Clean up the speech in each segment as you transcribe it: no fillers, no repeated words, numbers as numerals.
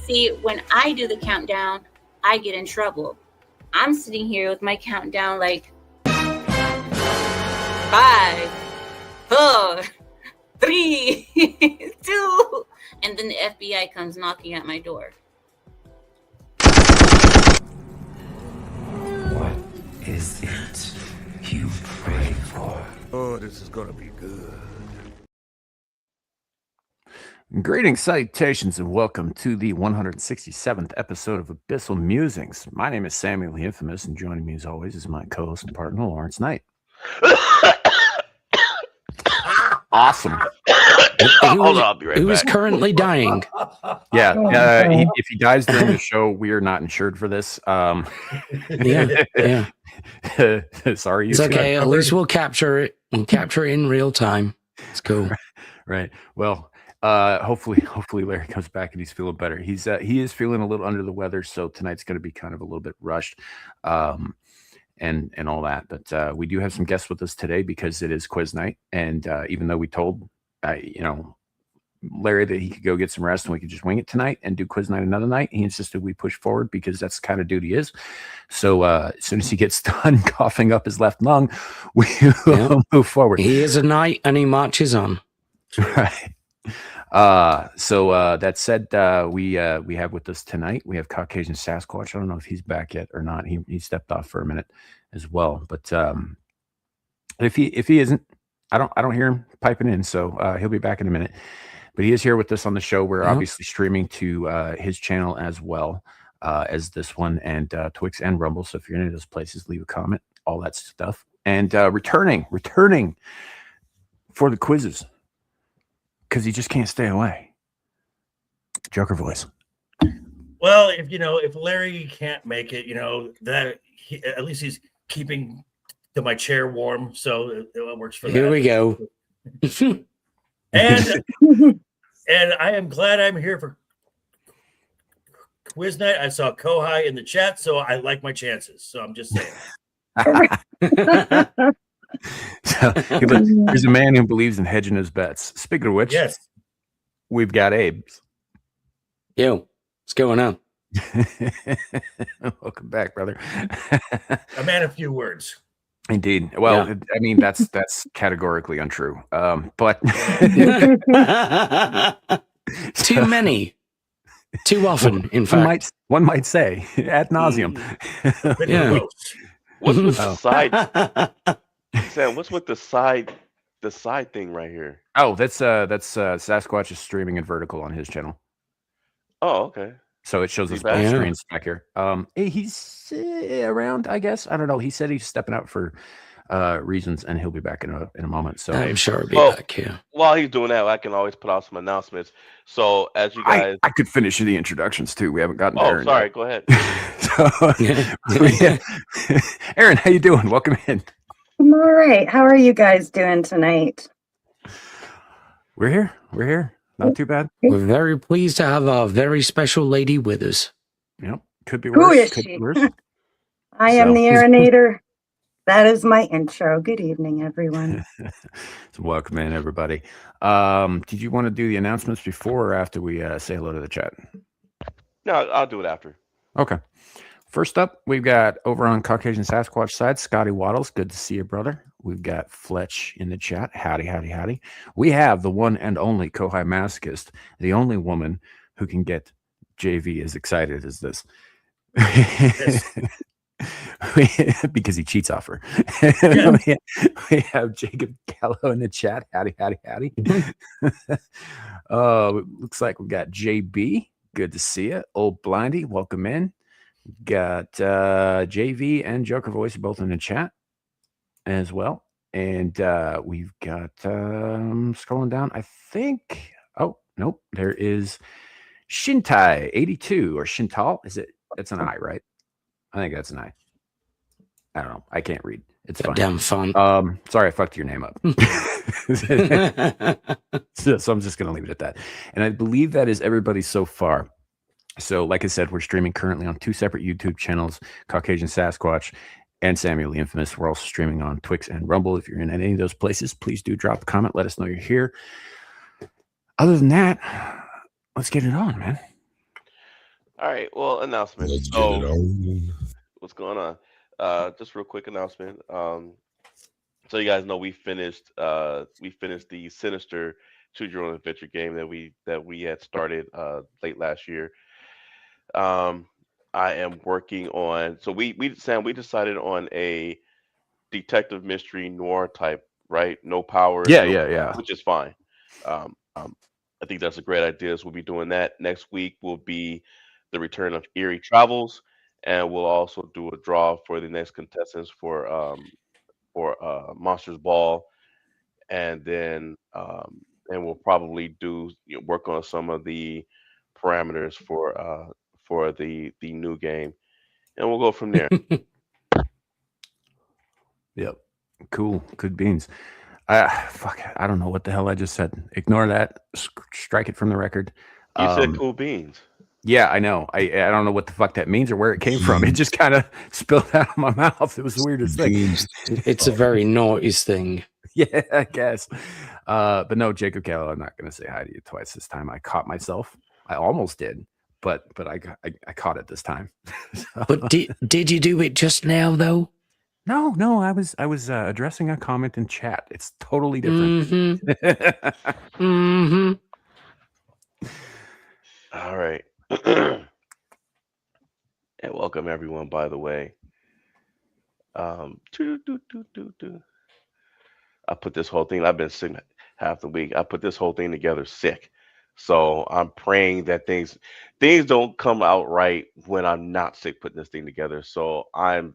See, when I do the countdown, I get in trouble. I'm sitting here with my countdown like 5, 4, 3, 2, and then the FBI comes knocking at my door. What is it you pray for? Oh, this is gonna be good. Greetings, salutations, and welcome to the 167th episode of Abyssal Musings. My name is Samuel the Infamous, and joining me as always is my co-host and partner, Laurence Knight. Awesome. Hold on, I'll be right back. Who is currently dying? Yeah, if he dies during the show, we are not insured for this. Yeah. Sorry. It's okay. At least we'll capture it and capture it in real time. It's cool. Right. Well, hopefully Larry comes back and he's feeling better. He is feeling a little under the weather, so tonight's going to be kind of a little bit rushed, and all that. But we do have some guests with us today because it is quiz night, and even though we told Larry that he could go get some rest and we could just wing it tonight and do quiz night another night, he insisted we push forward because that's the kind of dude he is. So as soon as he gets done coughing up his left lung, we will move forward. He is a knight and he marches on. Right. So that said, we have with us tonight, we have Caucasian Sasquatch. I don't know if he's back yet or not. He stepped off for a minute as well, but if he isn't, I don't hear him piping in, so he'll be back in a minute. But he is here with us on the show. We're obviously streaming to his channel as well as this one, and Twix and Rumble. So if you're in any of those places, leave a comment, all that stuff. And returning for the quizzes, because he just can't stay away. Joker voice. Well, if Larry can't make it, at least he's keeping my chair warm, so it works for Here that. we go. And I am glad I'm here for quiz night. I saw Kohai in the chat, so I like my chances. So I'm just saying. So, there's a man who believes in hedging his bets. Speaking of which, Yes, we've got Abe. Yo, what's going on? Welcome back, brother. a man of few words. Indeed. Well, I mean, that's categorically untrue. But Too many. Too often, in fact. One might say ad nauseum. Yeah. What's with the side? Sam, what's with the side thing right here? Oh, that's Sasquatch is streaming in vertical on his channel. Oh, okay. So it shows us back? both Yeah. screens back here. He's around, I guess. I don't know. He said he's stepping out for reasons, and he'll be back in a moment. So I'm sure I'll be Well, back here. While he's doing that, I can always put out some announcements. So as you guys, I could finish the introductions too. We haven't gotten to Erin sorry, yet. go ahead. So, Erin, how you doing? Welcome in. I'm all right. How are you guys doing tonight? We're here. Not too bad. We're very pleased to have a very special lady with us. Yep. Could be Who worse. is Could she? be worse. I am So- the Erinator. That is my intro. Good evening, everyone. So welcome in, everybody. Did you want to do the announcements before or after we say hello to the chat? No, I'll do it after. Okay. First up, we've got over on Caucasian Sasquatch side, Scotty Waddles. Good to see you, brother. We've got Fletch in the chat. Howdy, howdy, howdy. We have the one and only Kohai Masochist, the only woman who can get JV as excited as this. Because he cheats off her. We have Jacob Gallo in the chat. Howdy, howdy, howdy. It looks like we've got JB. Good to see you. Old Blindy, welcome in. Got JV and Joker Voice both in the chat as well. And we've got scrolling down, I think. Oh, nope. There is Shintai 82 or Shintal. Is it? It's an I, right? I think that's an I. I don't know. I can't read. It's fine. Damn fun. Sorry, I fucked your name up. So I'm just going to leave it at that. And I believe that is everybody so far. So like I said, we're streaming currently on 2 separate YouTube channels, Caucasian Sasquatch and Samuel the Infamous. We're also streaming on Twix and Rumble. If you're in any of those places, please do drop a comment. Let us know you're here. Other than that, let's get it on, man. All right. Well, announcement. Let's get it So, on. what's going on? Just real quick announcement. So you guys know we finished the Sinister Choose Your Own Adventure game that we had started late last year. Um, I am working on. So Sam, we decided on a detective mystery noir type, right? No powers, Yeah, no, yeah. which is fine. I think that's a great idea. So we'll be doing that next week. Will be the return of Eerie Travels, and we'll also do a draw for the next contestants for Monsters Ball, and then we'll probably do work on some of the parameters for the new game, and we'll go from there. Yep. Cool. Good beans. Fuck. I don't know what the hell I just said. Ignore that. Strike it from the record. You said cool beans. Yeah, I know. I don't know what the fuck that means or where it came from. It just kind of spilled out of my mouth. It was the weirdest thing. It's a very naughty thing. Yeah, I guess. But no, Jacob Gallo, I'm not going to say hi to you twice this time. I caught myself. I almost did, but I caught it this time. So. But did you do it just now though? No, I was addressing a comment in chat. It's totally different. Mm-hmm. Mm-hmm. All right. And welcome everyone, by the way. I put this whole thing, I've been sick half the week. I put this whole thing together sick. So I'm praying that things don't come out right when I'm not sick putting this thing together. So I'm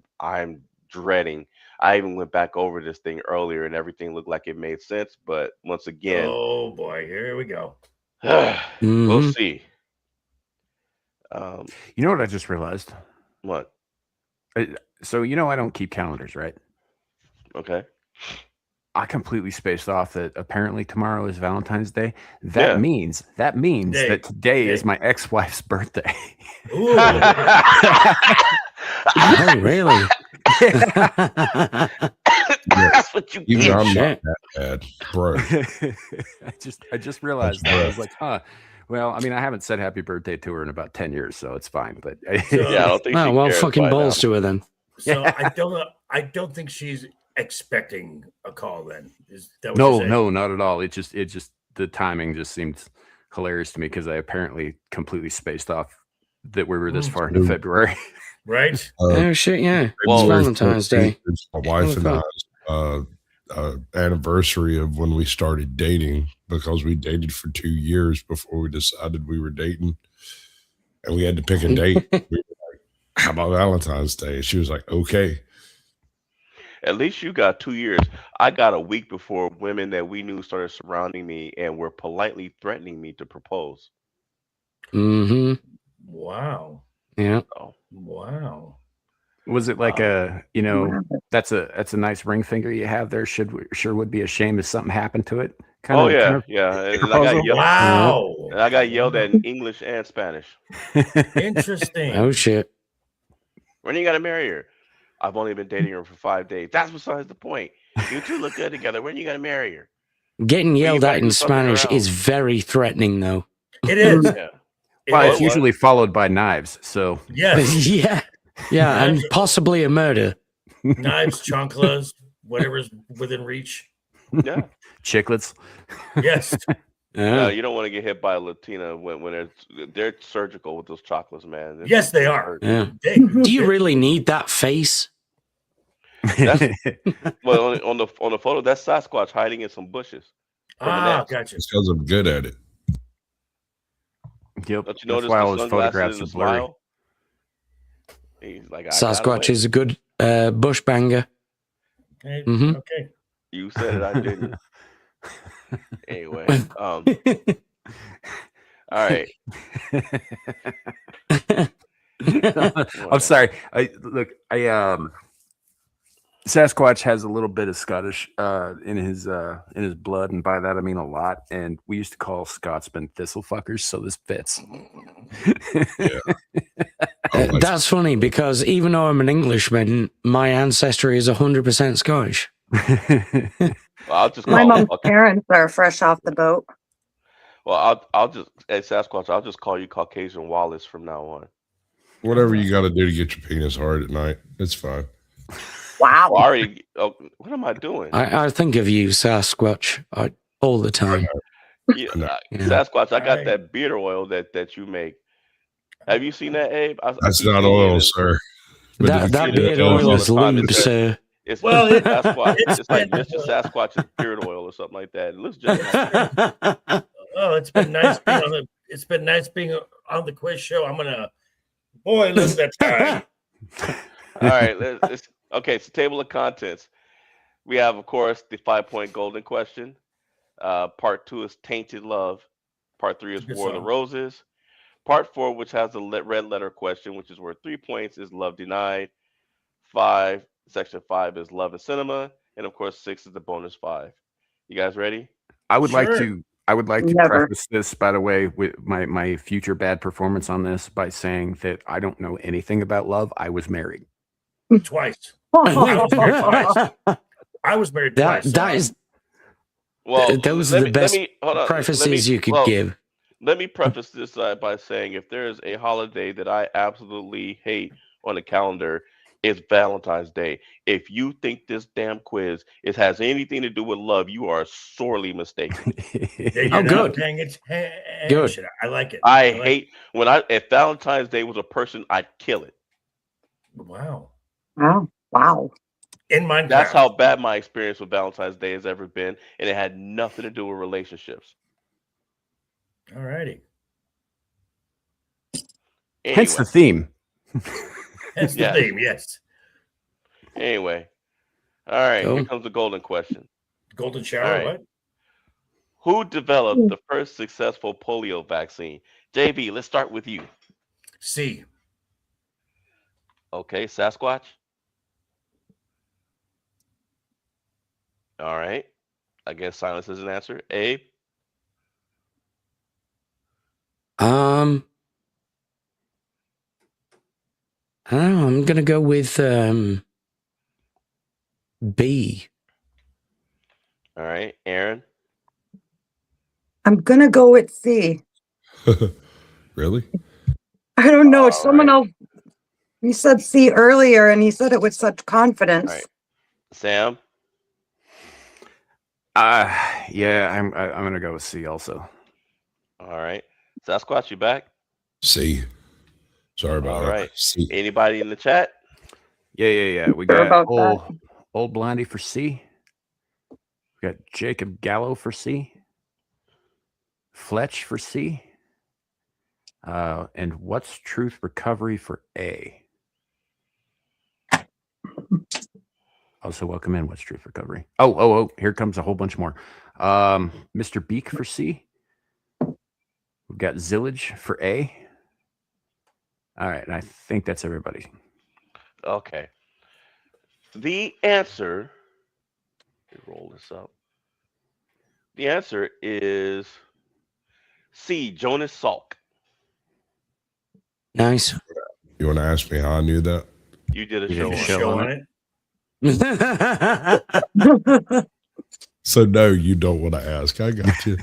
dreading. I even went back over this thing earlier and everything looked like it made sense. But once again, oh boy, here we go. We'll see. You know what I just realized? What? So I don't keep calendars, right? Okay. I completely spaced off that apparently tomorrow is Valentine's Day. That means that today is my ex-wife's birthday. Ooh. Oh, really? That's what you Even get. I'm not that bad, bro. I just realized that. I was like, huh. Well, I mean, I haven't said happy birthday to her in about 10 years, so it's fine. But yeah, I don't think. Oh, well, fucking balls to her then. So I don't think she's expecting a call. Then is that what no, not at all. It just the timing just seemed hilarious to me because I apparently completely spaced off that we were this far into February. Right? Oh shit! Yeah, Well, it's Valentine's Day. It's my wife and I's anniversary of when we started dating, because we dated for 2 years before we decided we were dating, and we had to pick a date. We were like, "How about Valentine's Day?" She was like, "Okay." At least you got 2 years. I got a week before women that we knew started surrounding me and were politely threatening me to propose. Mm-hmm. Wow. Yeah. Oh. Wow. Was it like that's a nice ring finger you have there? Sure would be a shame if something happened to it. Yeah. And I got yelled at in English and Spanish. Interesting. Oh shit. When are you gonna marry her? I've only been dating her for 5 days. That's besides the point. You two look good together. When are you gonna marry her? Getting yelled at in Spanish is very threatening, though. It is. Yeah. Well, it's usually followed by knives. So yes. yeah, and possibly a murder. Knives, chanclas, whatever's within reach. Yeah. Chiclets. Yes. No, you don't want to get hit by a Latina when they're surgical with those chocolates, man. Yes, they are. Yeah. Do you really need that face? Well, on the photo, that's Sasquatch hiding in some bushes. Gotcha. It's because I'm good at it. Yep. Don't you notice why all the his sunglasses photographs and are the blurry. smile? He's like, Sasquatch is a good bush banger. Okay. Mm-hmm. Okay. You said it, I didn't. Anyway, all right. I'm sorry. Sasquatch has a little bit of Scottish in his blood, and by that I mean a lot. And we used to call Scotsmen thistle fuckers, so this fits. That's funny because even though I'm an Englishman, my ancestry is 100% Scottish. Well, I'll just My call mom's parents are fresh off the boat. Well, I'll just Sasquatch. I'll just call you Caucasian Wallace from now on. Whatever you got to do to get your penis hard at night, it's fine. Wow. What am I doing? I think of you, Sasquatch, all the time. Yeah, No. Sasquatch, I got Alright. that beard oil that you make. Have you seen that, Abe? I That's keep not seeing oil, it. sir. But if you That keep beard it all oil the is time. lube, It says- sir. It's Well, Mr. Sasquatch. it's It's like been- Mr. Sasquatch's beard oil or something like that. It looks just like that. Oh, it's been nice being on the. It's been nice being on the quiz show. I'm gonna. Boy, look at that time. All right, okay. So table of contents. We have, of course, the 5-point golden question. Part 2 is Tainted Love. Part 3 is Good War of the song. Roses. Part 4, which has the red letter question, which is worth 3 points, is Love Denied. Section 5 is Love and Cinema, and of course 6 is the bonus 5. You guys ready? I would like Sure. to. I would like to Never. preface this, by the way, with my future bad performance on this by saying that I don't know anything about love. I was married. Twice. I was married twice. That is Well, those are the best hold on. prefaces you could give. Let me preface this by saying if there is a holiday that I absolutely hate on the calendar, it's Valentine's Day. If you think this damn quiz has anything to do with love, you are sorely mistaken. Yeah, you're Oh, not good. paying it. Good. I like it. I like hate if Valentine's Day was a person, I'd kill it. it. Wow. Oh, wow. In Minecraft. That's how bad my experience with Valentine's Day has ever been, and it had nothing to do with relationships. All righty. Hence the Anyway, theme. That's the Yes. theme. Yes. anyway, all right. Cool. Here comes the golden question. Golden shower. All right. What? Who developed the first successful polio vaccine? JB, let's start with you. C. Okay, Sasquatch. All right. I guess silence is an answer. Abe. I don't know, I'm gonna go with B. All right, Erin. I'm going to go with C. Really? I don't know. All Someone right. else, he said C earlier and he said it with such confidence. All right. Sam. Yeah, I'm gonna go with C also. All right. Sasquatch, you back? C. Sorry about All that. right. C. Anybody in the chat? Yeah. We Sure got about old Blondie for C. We got Jacob Gallo for C. Fletch for C. And What's Truth Recovery for A. Also, welcome in. What's Truth Recovery? Oh, here comes a whole bunch more. Mr. Beak for C. We've got Zillage for A. All right, and I think that's everybody. Okay. The answer. Let me roll this up. The answer is C. Jonas Salk. Nice. You want to ask me how I knew that? You did a You show did a on show it. Show on on it. it. So no, you don't want to ask. I got you.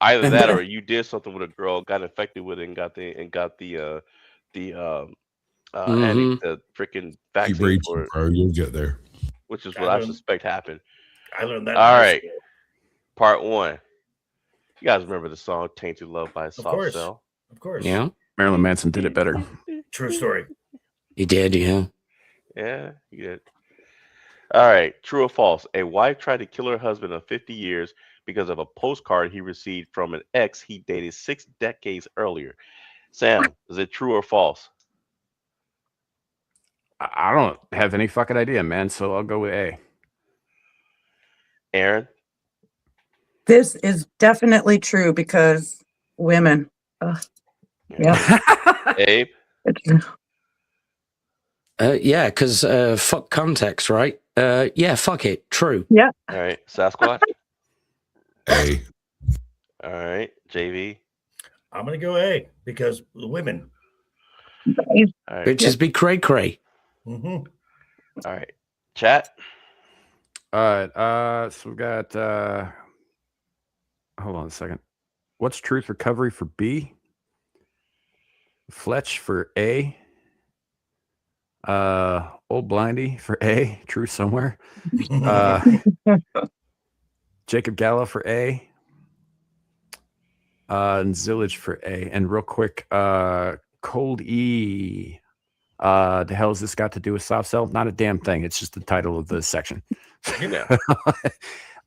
Either that or you did something with a girl, got infected with it, and got the freaking Keep vaccine reaching, for it, bro. You'll get there. which is what I Adam. suspect happened. I learned that. in All high right. school. Part 1. You guys remember the song "Tainted Love" by Soft course. Cell? Of course. Yeah, Marilyn Manson did it better. True story. he did. Yeah. Yeah, you did. All right. True or false? A wife tried to kill her husband of 50 years because of a postcard he received from an ex he dated 6 decades earlier. Sam, is it true or false? I don't have any fucking idea, man. So I'll go with A. Aaron? This is definitely true because women. Yeah. Abe? Yeah, because fuck context, right? Yeah, fuck it. True. Yeah. All right. Sasquatch? A. All right. JV? I'm gonna go A because the women. All right. Bitches be cray cray. Mm-hmm. All right. Chat? All right. So we've got. Hold on a second. What's Truth Recovery for B? Fletch for A. Old Blindy for A. True somewhere. Jacob Gallo for A. And Zillage for A. And real quick, Cold E. The hell has this got to do with soft cell? Not a damn thing. It's just the title of the section. Yeah.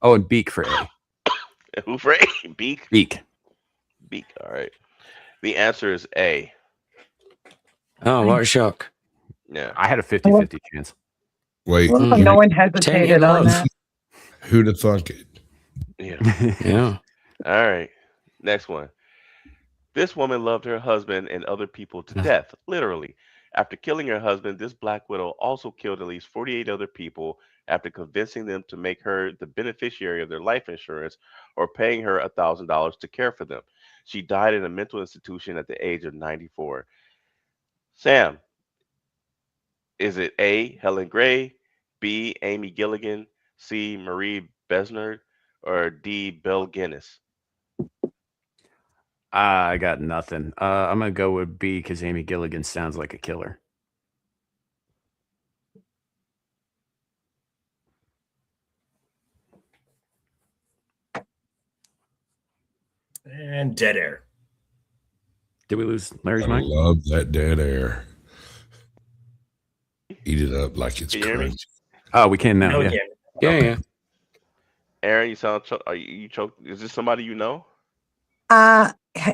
Oh, and Beak for A. Who for A? Beak? Beak. Beak. All right. The answer is A. Oh, what a shock. Yeah. I had a 50-50 chance. Wait, Well, no one hesitated on love. that. who'd have thunk it? Yeah. Yeah. All right. Next one. This woman loved her husband and other people to death, literally. After killing her husband, this Black Widow also killed at least 48 other people after convincing them to make her the beneficiary of their life insurance or paying her $1,000 to care for them. She died in a mental institution at the age of 94. Sam, is it A, Helen Gray, B, Amy Gilligan, C, Marie Besnard, or D, Bill Guinness? I got nothing. I'm going to go with B because Amy Gilligan sounds like a killer. And dead air. Did we lose Larry's I mic? love that dead air. Eat it up like it's Can you hear me? crunchy. Oh, we can now. No, Yeah. again. Yeah, Okay. yeah. Aaron, you sound are you choked? Is this somebody you know?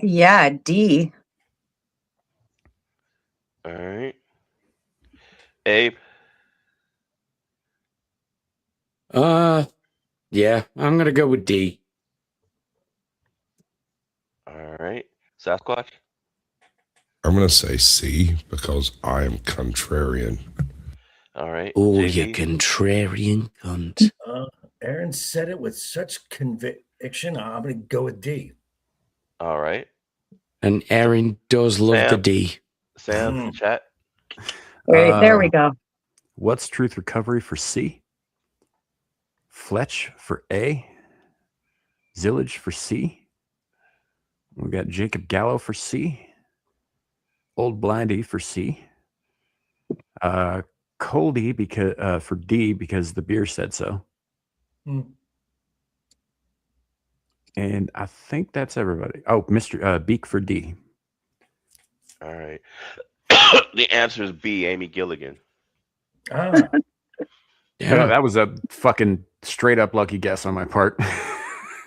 Yeah, D. All right. Abe. Yeah, I'm gonna go with D. All right. Sasquatch. I'm going to say C because I am contrarian. All right. Oh, you JV? contrarian cunt. Aaron said it with such conviction. I'm going to go with D. All right. And Erin does love the Sam. D. Sam in the chat. There we go. What's Truth Recovery for C? Fletch for A. Zillage for C. We got Jacob Gallo for C. Old Blindy for C. Coldy because for D because the beer said so. And I think that's everybody. Oh, Mr. Beak for D. All right. The answer is B, Amy Gilligan. Ah, Yeah. That was a fucking straight up lucky guess on my part.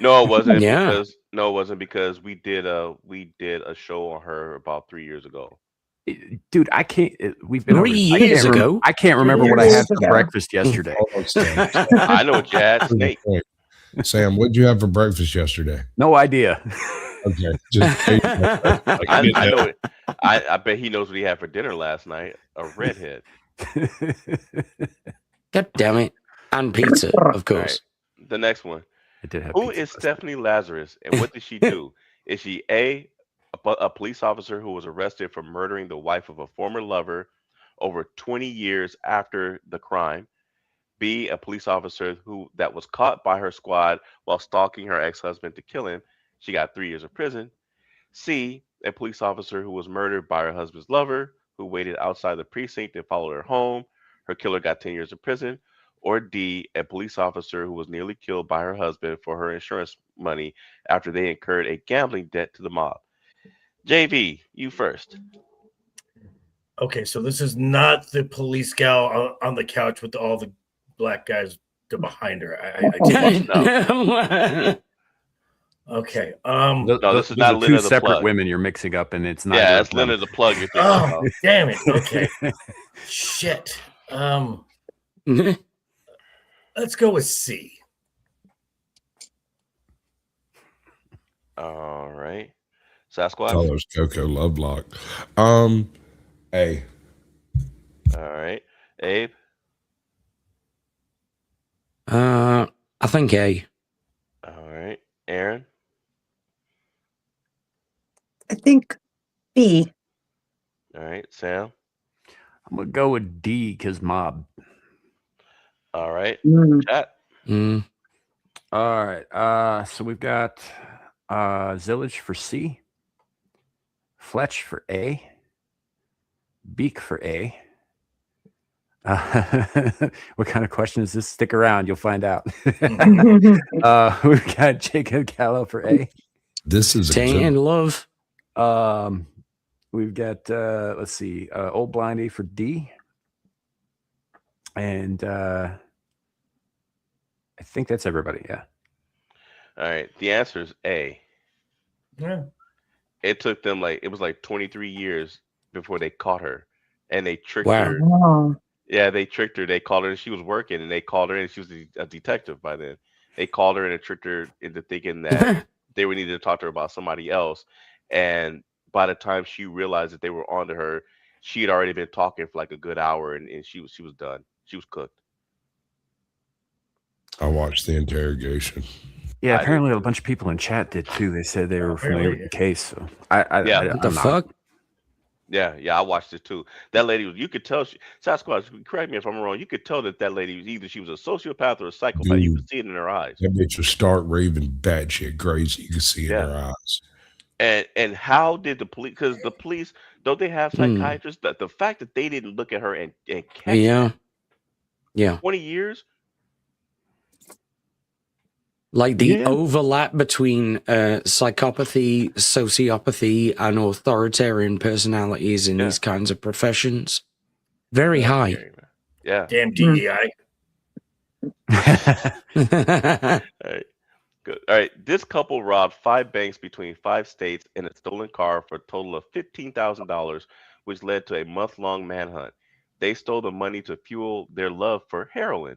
No, it wasn't. Yeah. It wasn't because we did a show on her about 3 years ago. Dude, I can't. We've been 3 years ago. I can't remember what I had for ago. breakfast yesterday. Hold on, Sam. I know what you had. Snake. Sam, what did you have for breakfast yesterday? No idea. Okay. Just I know it. I bet he knows what he had for dinner last night. A redhead. God damn it. And pizza, of All course. right. The next one. I did have Who pizza is last night. Stephanie Lazarus and what did she do? Is she A, a police officer who was arrested for murdering the wife of a former lover over 20 years after the crime? B, a police officer that was caught by her squad while stalking her ex-husband to kill him. She got 3 years of prison. C, a police officer who was murdered by her husband's lover who waited outside the precinct and followed her home. Her killer got 10 years of prison. Or D, a police officer who was nearly killed by her husband for her insurance money after they incurred a gambling debt to the mob. JV, you first. okay. So this is not the police gal on the couch with all the black guys behind her. Okay. No, this is Those not are Linda two the separate Plug. women you're mixing up, and it's not. Yeah, your it's Linda the Plug you're thinking Oh, about. damn it. Okay. Shit. Let's go with C. All right. Sasquatch. Colors Coco Lovelock. A. All right. Abe. I think A. All right. Aaron. I think B. All right. Sam. I'm gonna go with D because mob. All right. Mm. Chat. Mm. All right. So we've got Zillage for C, Fletch for A, Beak for A. What kind of question is this? Stick around, you'll find out. We've got Jacob Gallo for A. This is a Tainted Love. We've got let's see, Old Blindy for D. And I think that's everybody. Yeah. All right. The answer is A. Yeah. It took them it was 23 years before they caught her, and they tricked Wow. her. Oh. Yeah, they tricked her. They called her, and she was working, and they called her, and she was a detective by then. They called her and tricked her into thinking that they would need to talk to her about somebody else. And by the time she realized that they were onto her, she had already been talking for like a good hour, and she was done. She was cooked. I watched the interrogation. Yeah, I did apparently a too. bunch of people in chat did too. They said they were familiar really? with the case. So Yeah. What the I'm not. fuck? Yeah, I watched it too. That lady was, you could tell, Sasquatch, correct me if I'm wrong, you could tell that lady was either she was a sociopath or a psychopath. You Dude, could see it in her eyes. that bitch was stark raving batshit crazy. You could see it in Yeah. her eyes. And how did the police, because the police, don't they have psychiatrists? That the fact that they didn't look at her and catch Yeah. that Yeah. 20 years? Like the Yeah. overlap between psychopathy, sociopathy, and authoritarian personalities in Yeah. these kinds of professions. Very That's high. scary, man. Yeah. Damn DEI. All right. Good. All right. This couple robbed 5 banks between 5 states in a stolen car for a total of $15,000, which led to a month-long manhunt. They stole the money to fuel their love for heroin,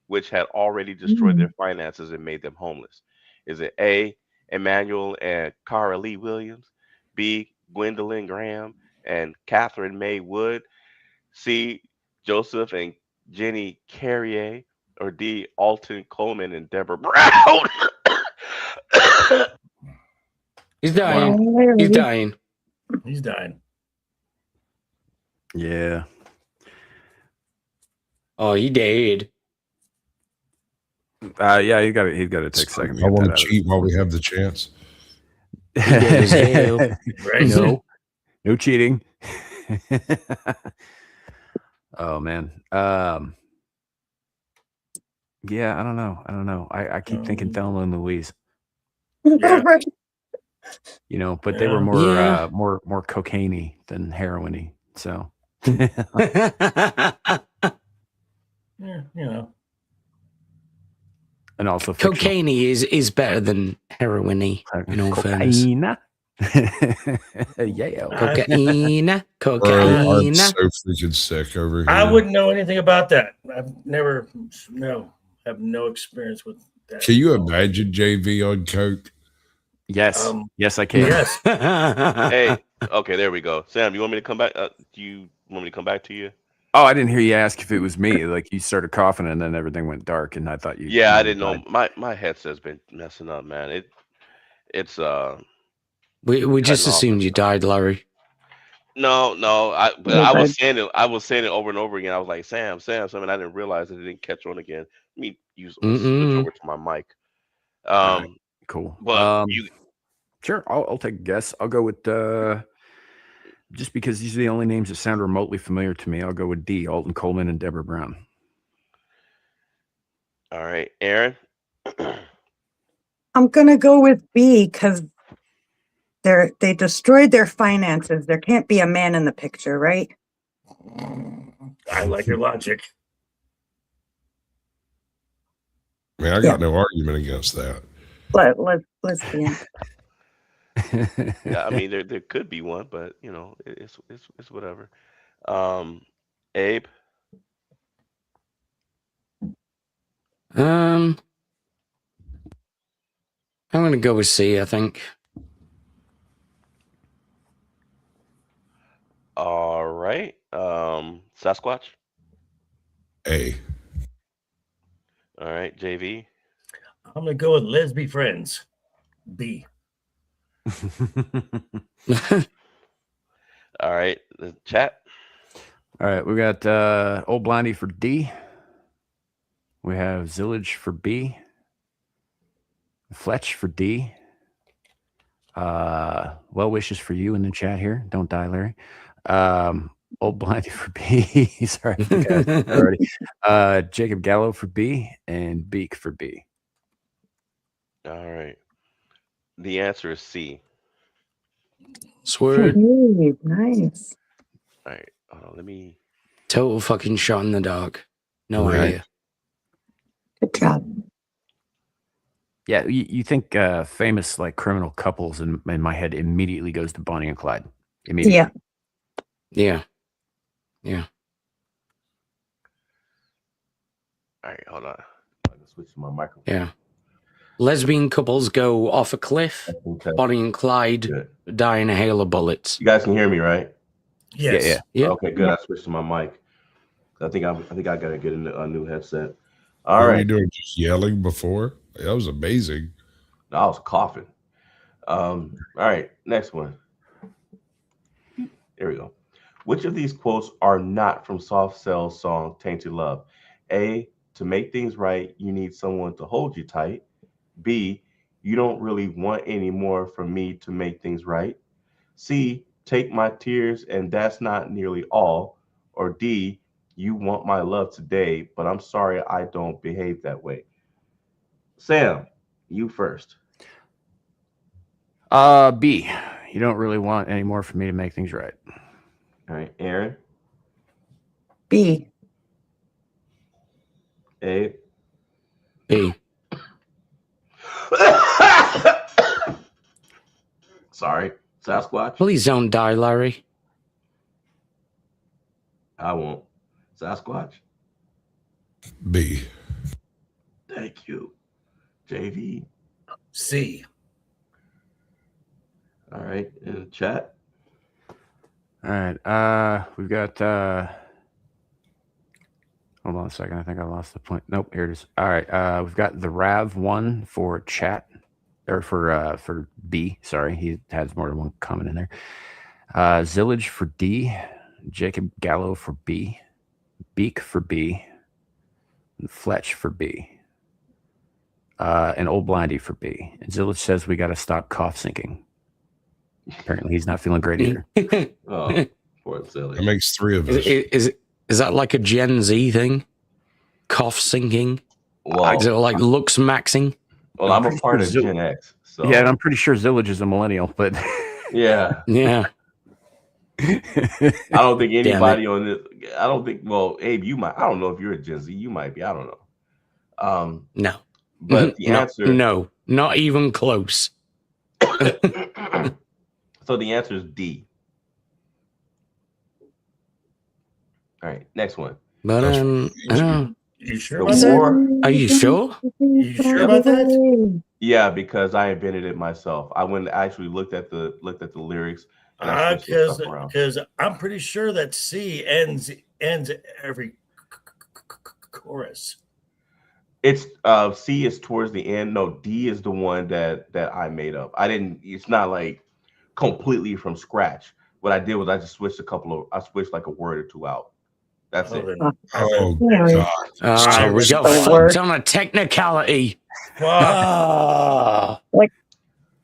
which had already destroyed their finances and made them homeless. Is it A, Emmanuel and Cara Lee Williams, B, Gwendolyn Graham and Catherine May Wood, C, Joseph and Jenny Carrier, or D, Alton Coleman and Deborah Brown? He's dying. He's dying. He's dying. Yeah. Oh, he did. Yeah, he's got to take a second. to I get want that to out of cheat while we have the chance. He did as hell. Right? No cheating. Oh man. Yeah, I don't know. I keep thinking Thelma and Louise, Yeah. but they were more Yeah. more cocaine-y than heroin-y. So Yeah. and also fictional. Cocaine is better than heroin-y, in all fairness. Cocaine. Yeah. Cocaine. Bro, Cocaine. I'm so freaking sick over here. I wouldn't know anything about that. Have no experience with that. Can you imagine JV on coke? Yes. Yes, I can. Yes. Hey, okay, there we go. Sam, you want me to come back? Do you want me to come back to you? Oh, I didn't hear you ask if it was me. Like you started coughing and then everything went dark, and I thought you. Yeah, you I didn't know. died. My headset's been messing up, man. It's We just cutting off assumed and you stuff. died, Larry. No. I was saying it. I was saying it over and over again. I was like, Sam, and I didn't realize that it didn't catch on again. Let me switch over to my mic. All right, cool. But you. Sure, I'll take a guess. I'll go with just because these are the only names that sound remotely familiar to me. I'll go with D, Alton Coleman and Deborah Brown. All right, Erin. I'm gonna go with B because they destroyed their finances. There can't be a man in the picture, right? I like your logic. I mean, I got no argument against that. But let's be honest. Yeah, I mean there could be one, but it's whatever. Abe. I'm gonna go with C, I think. All right. Sasquatch. A. All right, JV. I'm gonna go with lesbian friends. B. All right, the chat. All right, we got Old Blondie for D. We have Zillage for B. Fletch for D. Well wishes for you in the chat here. Don't die, Larry. Old Blindy for B. Sorry, I think I said that already. Jacob Gallo for B and Beak for B. All right. The answer is C. Swear. Hey, nice. All right. Let me. Total fucking shot in the dark. No Right. idea. Good job. Yeah, you think famous like criminal couples in my head immediately goes to Bonnie and Clyde. Immediately. Yeah. Yeah. Yeah. All right. Hold on. I can switch to my microphone. Yeah. Lesbian couples go off a cliff. Okay. Bonnie and Clyde Good. die in a hail of bullets. You guys can hear me, right? Yes. Yeah. Okay, good. I switched to my mic. I think I gotta get a new headset. All What were right. you doing? Just yelling before? That was amazing. I was coughing. All right, next one. There we go. Which of these quotes are not from Soft Cell's song Tainted Love? A, to make things right, you need someone to hold you tight. B, you don't really want any more from me to make things right. C, take my tears and that's not nearly all. Or D, you want my love today, but I'm sorry I don't behave that way. Sam, you first. B. You don't really want any more for me to make things right. All right, Erin. B. A. B. Sorry, Sasquatch. Please don't die, Larry. I won't. Sasquatch. B. Thank you. JV. C. All right, in the chat. All right. We've got hold on a second. I think I lost the point. Nope, here it is. All right. We've got the Rav1 for chat. Or for B. Sorry, he has more than one comment in there. Zillage for D. Jacob Gallo for B. Beak for B. And Fletch for B. And Old Blindy for B. And Zillage says we got to stop cough syncing. Apparently, he's not feeling great either. Oh, poor silly. That makes three of us. Is that like a Gen Z thing? Cough syncing? Well, Is it like looks maxing? well, I'm a pretty part sure of Gen X. So Yeah, and I'm pretty sure Zillage is a millennial, but yeah. Yeah. I don't think Damn anybody on this. I don't think. Well, Abe, you might. I don't know if you're a Gen Z. You might be. I don't know. No. But the answer. No, not even close. So the answer is D. All right, next one. But I don't. You sure The about that? war. Are you sure? You sure about that? Yeah, because I invented it myself. I went and actually looked at the lyrics. And I switched some stuff around. Because I'm pretty sure that C ends every chorus. It's C is towards the end. No, D is the one that I made up. I didn't. It's not like completely from scratch. What I did was I just switched I switched like a word or two out. That's it. Oh, God. We got fucked on a technicality. Like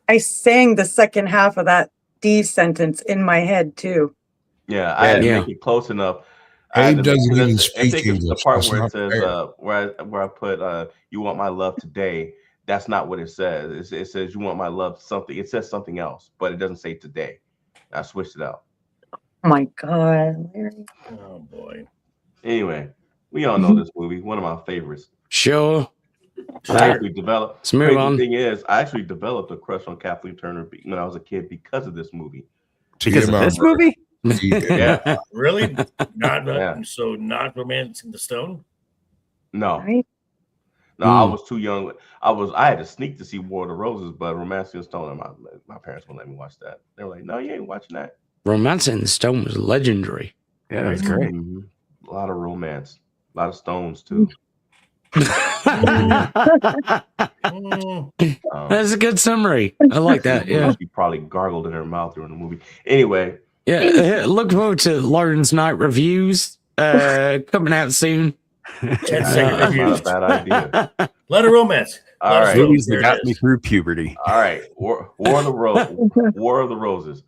I sang the second half of that D sentence in my head too. Yeah, I had to make it close enough. Abe doesn't even I speak think it's the English. part That's where it not says fair. where I put you want my love today. That's not what it says. It says you want my love something. It says something else, but it doesn't say today. I switched it out. Oh my God, Larry. Oh boy. Anyway, we all know this movie. One of my favorites. Sure. I actually developed. Let's move on. The thing is, I actually developed a crush on Kathleen Turner when I was a kid because of this movie. Because of this movie? Yeah. Really? Not Romancing the Stone? No. Right? No, I was too young. I had to sneak to see War of the Roses, but Romancing the Stone, my parents wouldn't let me watch that. They were like, "No, you ain't watching that." Romancing the Stone was legendary. Yeah, that's great. Mm-hmm. A lot of romance, a lot of stones too. That's a good summary. I like that. Yeah. She probably gargled in her mouth during the movie. Anyway. Yeah. Look forward to Laurence Knight reviews coming out soon. 10-second reviews. Not a bad idea. Let her romance. All right. Movies that got me through puberty. All right. War of the Roses.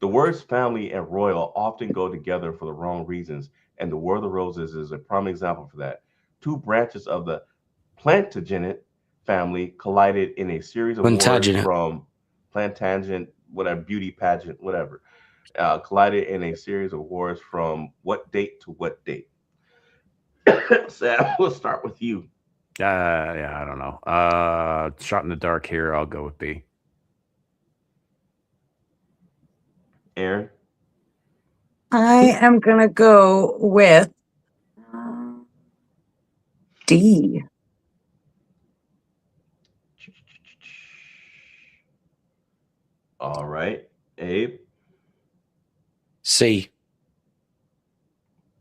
The words family and royal often go together for the wrong reasons, and the War of the Roses is a prime example for that. Two branches of the Plantagenet family collided in a series of wars Plantagenet. from Plantagenet, whatever, beauty pageant, whatever, collided in a series of wars from what date to what date? Sam, we'll start with you. Yeah, I don't know. Shot in the dark here. I'll go with B. Erin? I am gonna go with D. All right. Abe? C.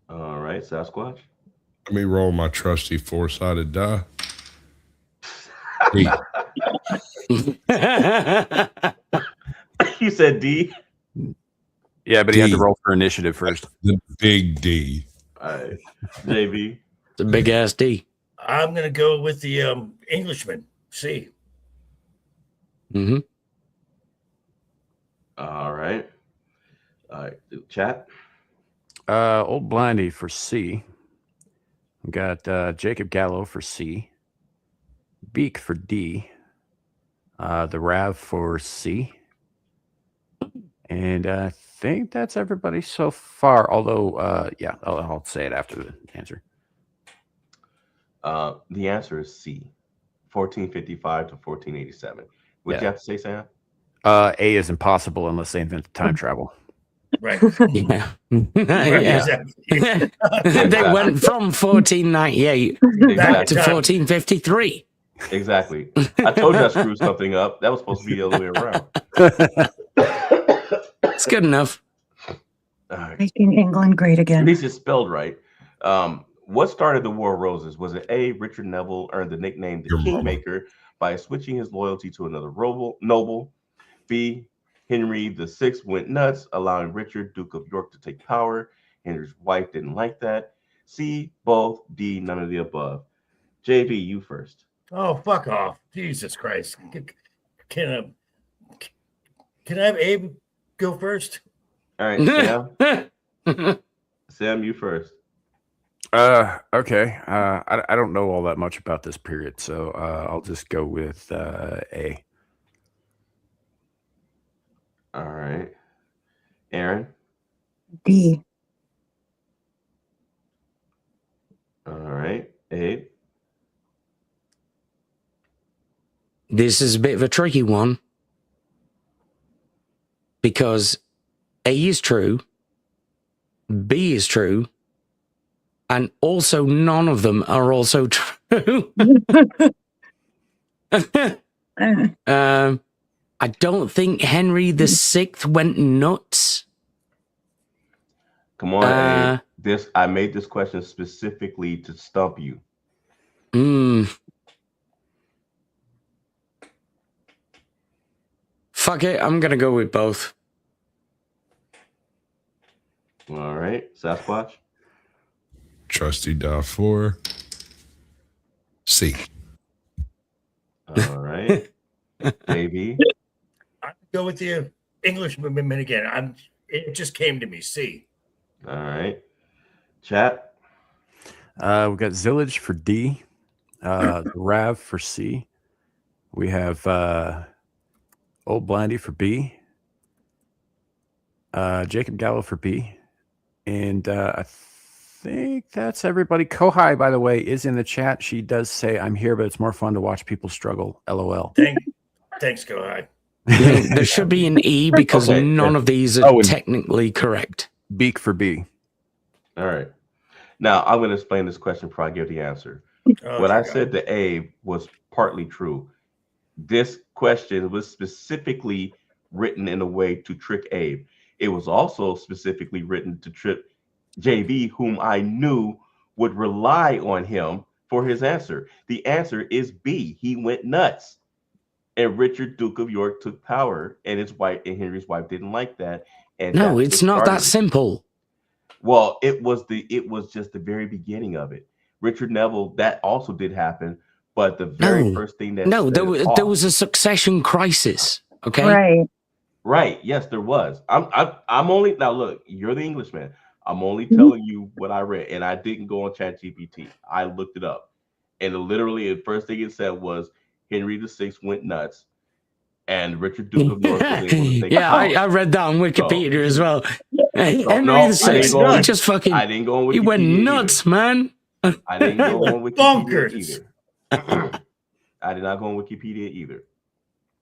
All right. Sasquatch? Let me roll my trusty four-sided die. D. You said D? Yeah, but he had to D. roll for initiative first. The big D. All right. JB? It's a big ass D. I'm gonna go with the Englishman. C. Mm-hmm. All right. All right. Chat? Old Blindy for C. We got Jacob Gallo for C. Beak for D. The Rav for C. And I think that's everybody so far. Although, yeah, I'll say it after the answer. The answer is C. 1455 to 1487. What'd you have to say, Sam? A is impossible unless they invent time travel. Right. Yeah. Right, Yeah. exactly. They went from 1498 back to 1453. Exactly. I told you I screwed something up. That was supposed to be the other way around. It's good enough. All right. Making England great At again. least it's spelled right. What started the War of Roses? Was it A, Richard Neville earned the nickname the Your mama. Kingmaker by switching his loyalty to another noble? B, Henry VI went nuts, allowing Richard, Duke of York, to take power. Henry's wife didn't like that. C, both. D, none of the above. JB, you first. Oh, fuck off. Jesus Christ. Can I have Abe go first? All right, Sam. Sam, you first. Okay. I don't know all that much about this period, so I'll just go with A. All right. Erin. D. All right. Abe. This is a bit of a tricky one because A is true, B is true, and also none of them are also true. I don't think Henry VI went nuts. Come on, Abe. I made this question specifically to stump you. Fuck it, I'm gonna go with both. All right, Sasquatch. Trusty die 4. C. All right, JB. I'll go with the Englishman again. It just came to me. C. All right, chat. We got Zillage for D. Rav for C. We have Old Blindy for B. Jacob Gallo for B. And I think that's everybody. Kohai, by the way, is in the chat. She does say, I'm here, but it's more fun to watch people struggle. LOL. Thanks, Go High. There should be an E because none of these are technically correct. Beak for B. All right. Now, I'm going to explain this question before I give the answer. What I said to Abe was partly true. This question was specifically written in a way to trick Abe. It was also specifically written to trick JB, whom I knew would rely on him for his answer. The answer is B. He went nuts. And Richard, Duke of York, took power, and his wife and Henry's wife didn't like that. And no, it's not that simple. Well, it was just the very beginning of it. Richard Neville, that also did happen, but the very first thing that there was a succession crisis. Okay, Right. Right. Yes, there was. I'm only now look, you're the Englishman. I'm only telling you what I read, and I didn't go on ChatGPT. I looked it up. And literally the first thing it said was Henry VI went nuts and Richard Duke of North was able to take Yeah, power. I read that on Wikipedia as well. Henry no, the I didn't Sixth, go he on, just fucking, I didn't go on Wikipedia. he went nuts, either. man. I didn't go on Wikipedia Bonkers. either. I did not go on Wikipedia either.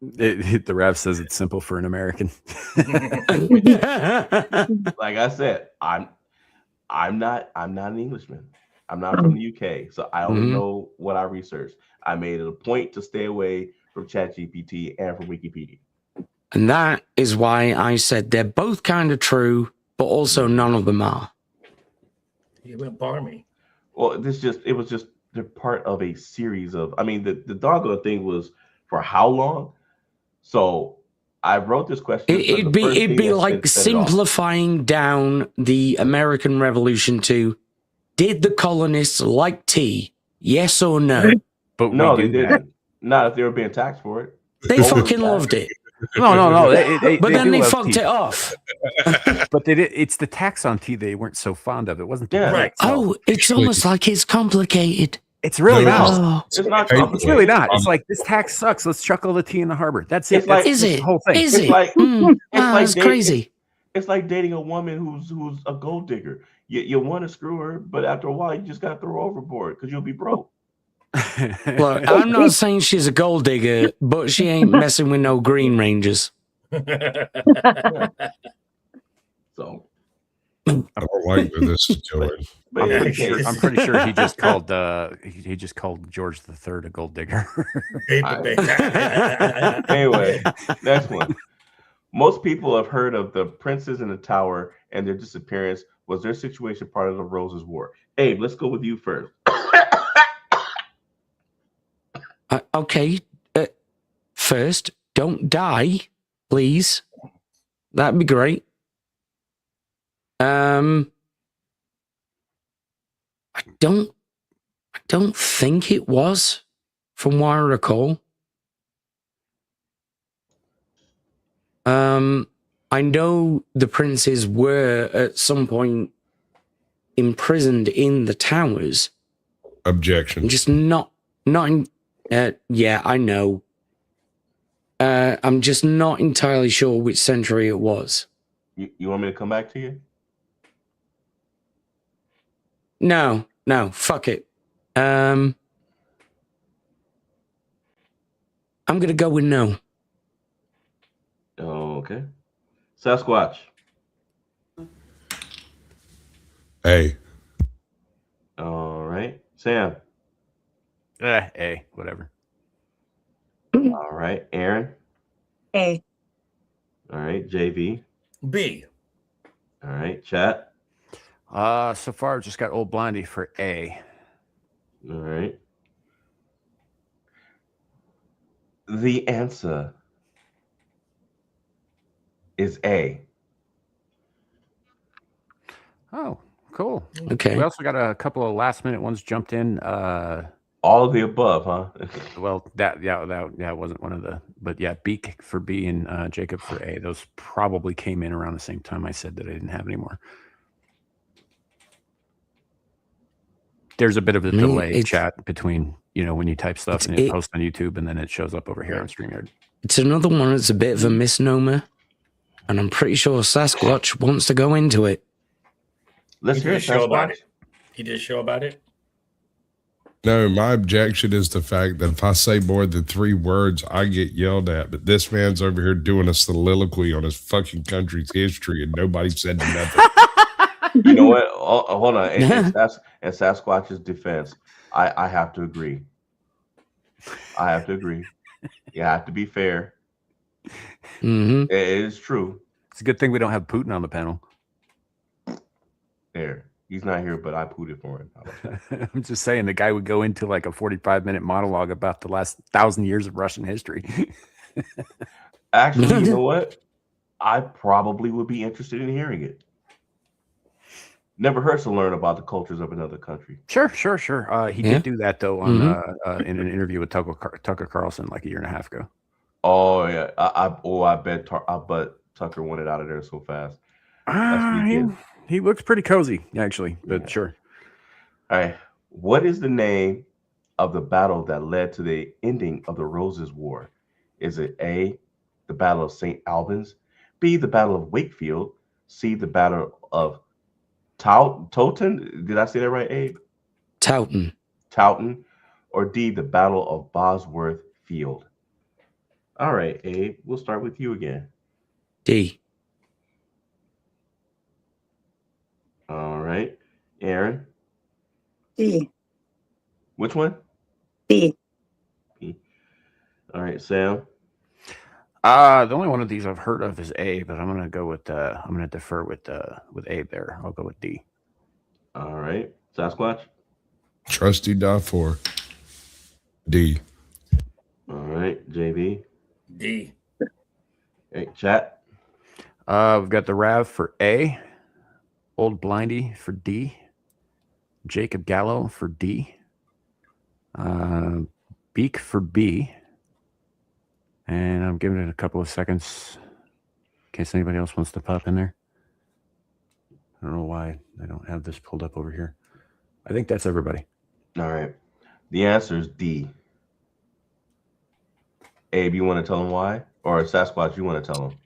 The rap says it's simple for an American. Like I said, I'm not an Englishman. I'm not from the UK, so I only know what I researched. I made it a point to stay away from ChatGPT and from Wikipedia. And that is why I said they're both kind of true, but also none of them are. You went barmy. Well, it was just they're part of a series of. I mean, the doggo thing was for how long? So I wrote this question. It'd be like simplifying down the American Revolution to: did the colonists like tea? Yes or no? But no, they didn't. Not if they were being taxed for it. They fucking loved it. No. But then they fucked it off. But they did. It's the tax on tea they weren't so fond of. It wasn't. The Right. Oh, it's almost like it's complicated. It's really not. Oh. It's not. It's really not. It's like this tax sucks. Let's chuck all the tea in the harbor. That's it. It's like- Is it? The whole thing. Is It's it? like It's like dating- crazy. It's like dating a woman who's a gold digger. You want to screw her, but after a while, you just got to throw her overboard because you'll be broke. Look, I'm not saying she's a gold digger, but she ain't messing with no Green Rangers. So, I don't like where this is going. but I'm yeah, pretty sure he just called he just called George III a gold digger. Anyway, next one. Most people have heard of the princes in the tower and their disappearance. Was their situation part of the Roses' War? Abe, let's go with you first. Okay. First, don't die, please. That'd be great. I don't think it was, from what I recall. I know the princes were at some point imprisoned in the towers. Objection. Just not in, yeah, I know. I'm just not entirely sure which century it was. You want me to come back to you? No, fuck it. I'm gonna go with no. Okay. Sasquatch. Hey, All right. Sam. Whatever. All right. Erin. A. All right. JV. B. All right. Chat. So far I've just got Old Blondie for A. All right. The answer is A. Oh, cool. Okay. We also got a couple of last minute ones jumped in. All of the above, huh? Well, that wasn't one of the, but yeah, Beak for B and Jacob for A. Those probably came in around the same time I said that I didn't have anymore. There's a bit of a delay chat between, when you type stuff and it posts on YouTube and then it shows up over here on StreamYard. It's another one that's a bit of a misnomer, and I'm pretty sure Sasquatch wants to go into it. Let's hear He it, did a show about Sasquatch. it. He did a show about it. no, my objection is the fact that if I say more than 3 words, I get yelled at. But this man's over here doing a soliloquy on his fucking country's history, and nobody said nothing. You know what? Hold on. In Sasquatch's defense, I have to agree. I have to agree. You have to be fair. Mm-hmm. It is true. It's a good thing we don't have Putin on the panel. There. He's not here, but I pooted for him. How about that? I'm just saying the guy would go into like a 45-minute monologue about the last 1,000 years of Russian history. Actually, you know what? I probably would be interested in hearing it. Never hurts to learn about the cultures of another country. Sure. He did do that though on in an interview with Tucker Carlson like a year and a half ago. Oh yeah, I bet Tucker wanted out of there so fast. That's what he did. He looks pretty cozy, actually, but Yeah. sure. All right. What is the name of the battle that led to the ending of the Roses War? Is it A, the Battle of St. Albans, B, the Battle of Wakefield, C, the Battle of Towton? Did I say that right, Abe? Towton. Towton, or D, the Battle of Bosworth Field? All right, Abe, we'll start with you again. D. All right. Erin, D. which one? D. B. All right, Sam. The only one of these I've heard of is A, but I'm gonna go with I'm gonna defer with Abe there. I'll go with D. All right. Sasquatch. Trusty Dafor. D. All right. JB. D. Hey, chat. We've got the Rav for A, Old Blindy for D, Jacob Gallo for D, Beak for B, and I'm giving it a couple of seconds in case anybody else wants to pop in there. I don't know why I don't have this pulled up over here. I think that's everybody. All right. The answer is D. Abe, you want to tell him why? Or Sasquatch, you want to tell him?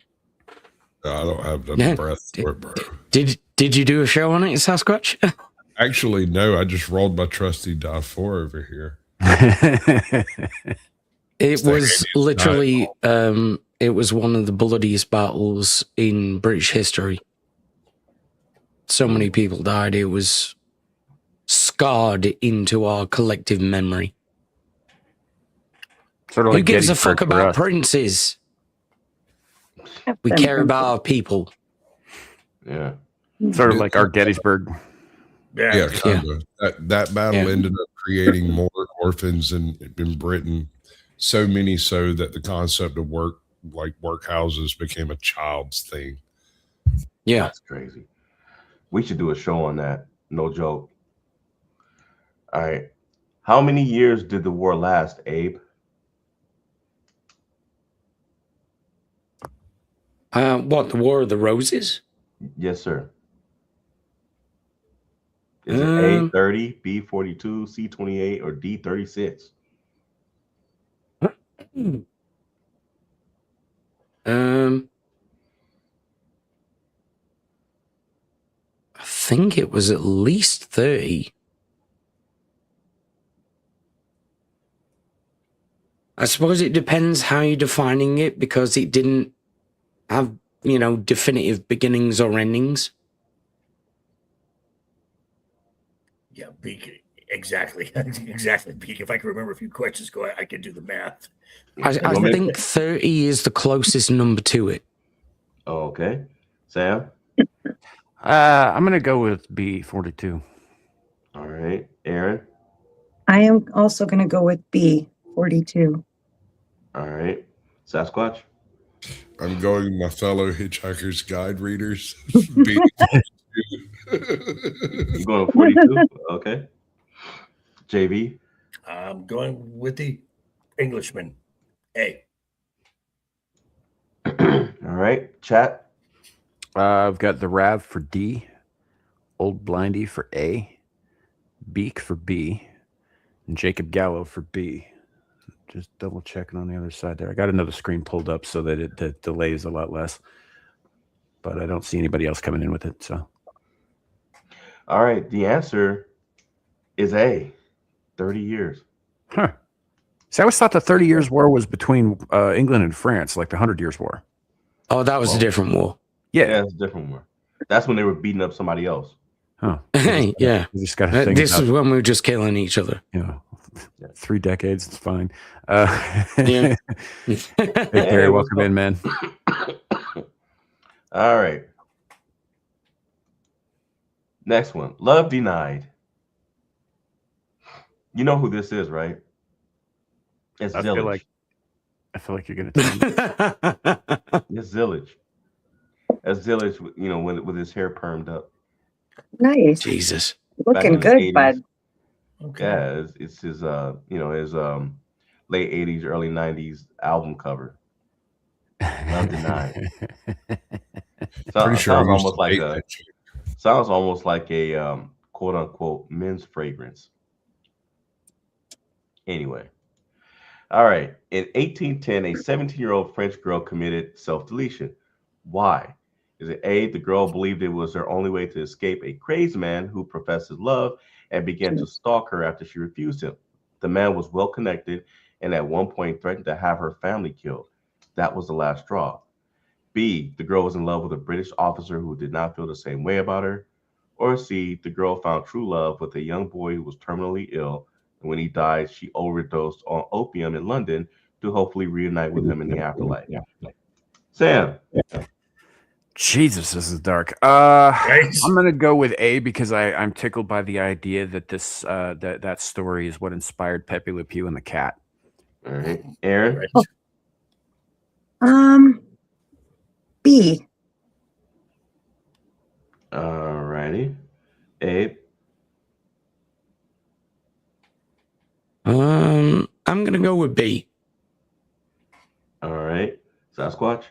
I don't have the Yeah. breath for it, bro. Did you do a show on it, Sasquatch? Actually, no. I just rolled my trusty Dafor over here. It was literally it was one of the bloodiest battles in British history. So many people died. It was scarred into our collective memory. Sort of Who like gives a Gettysburg fuck for about us. princes? We care about our people. Yeah. Sort of like our Gettysburg. Yeah, kind of. That battle ended up creating more orphans in Britain. So many so that the concept of workhouses became a child's thing. Yeah. That's crazy. We should do a show on that. No joke. All right. How many years did the war last, Abe? What, the War of the Roses? Yes, sir. Is it A 30, B 42, C 28, or D 36? I think it was at least 30. I suppose it depends how you're defining it, because it didn't have, definitive beginnings or endings. Yeah, Beak. Exactly. Exactly, Beak. If I can remember a few questions ago, I can do the math. I think 30 is the closest number to it. Oh, okay. Sam? I'm going to go with B, 42. All right. Erin? I am also going to go with B, 42. All right. Sasquatch? I'm going with my fellow Hitchhiker's Guide readers. B. You going with 42? Okay. JV? I'm going with the Englishman. A. All right. Chat? I've got the Rav for D, Old Blindy for A, Beak for B, and Jacob Gallo for B. Just double checking on the other side there. I got another screen pulled up so that the delay is a lot less, but I don't see anybody else coming in with it. So, all right. The answer is A, 30 years. Huh. See, I always thought the 30 Years' War was between England and France, like the 100 Years' War. Oh, that was a different war. Yeah, it's a different one. That's when they were beating up somebody else. Oh, yeah. You just got to think this is when we were just killing each other. 3 decades. It's fine. Yeah. Hey, Terry, welcome in, man. All right. Next one. Love Denied. You know who this is, right? It's Zillage. I feel like you're going to tell me. It's Zillage. That's Zillage, with his hair permed up. Nice. Jesus. Looking good, bud. Okay. Yeah, it's his his late 80s, early 90s album cover. Love denied. Pretty sure I Sounds used almost to like date a that chick. quote unquote men's fragrance. Anyway, all right. In 1810, a 17-year-old French girl committed self-deletion. Why? Is it A, the girl believed it was her only way to escape a crazed man who professed his love and began to stalk her after she refused him? The man was well connected and at one point threatened to have her family killed. That was the last straw. B, the girl was in love with a British officer who did not feel the same way about her. Or C, the girl found true love with a young boy who was terminally ill, and when he died, she overdosed on opium in London to hopefully reunite with him in the afterlife. Sam. Jesus, this is dark. Right? I'm gonna go with A because I'm tickled by the idea that this that story is what inspired Pepe Le Pew and the cat. All right. Erin. Right. B. All righty. Abe. I'm gonna go with B. All right. Sasquatch.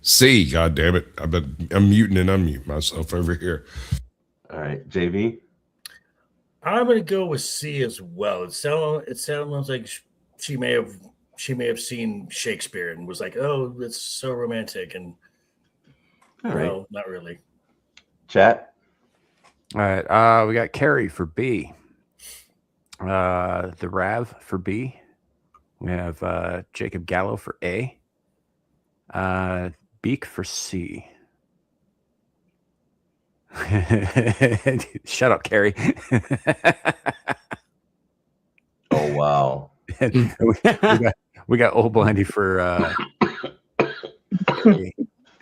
C, god damn it. I'm muting and unmute myself over here. All right. JV. I'm gonna go with C as well. It sounds like she may have seen Shakespeare and was like, "Oh, it's so romantic," and All no, right. not really. Chat. All right, we got Carrie for B. The Rav for B. We have Jacob Gallo for A. Beak for C. Shut up, Carrie. Oh wow. we got Old Blindy for A.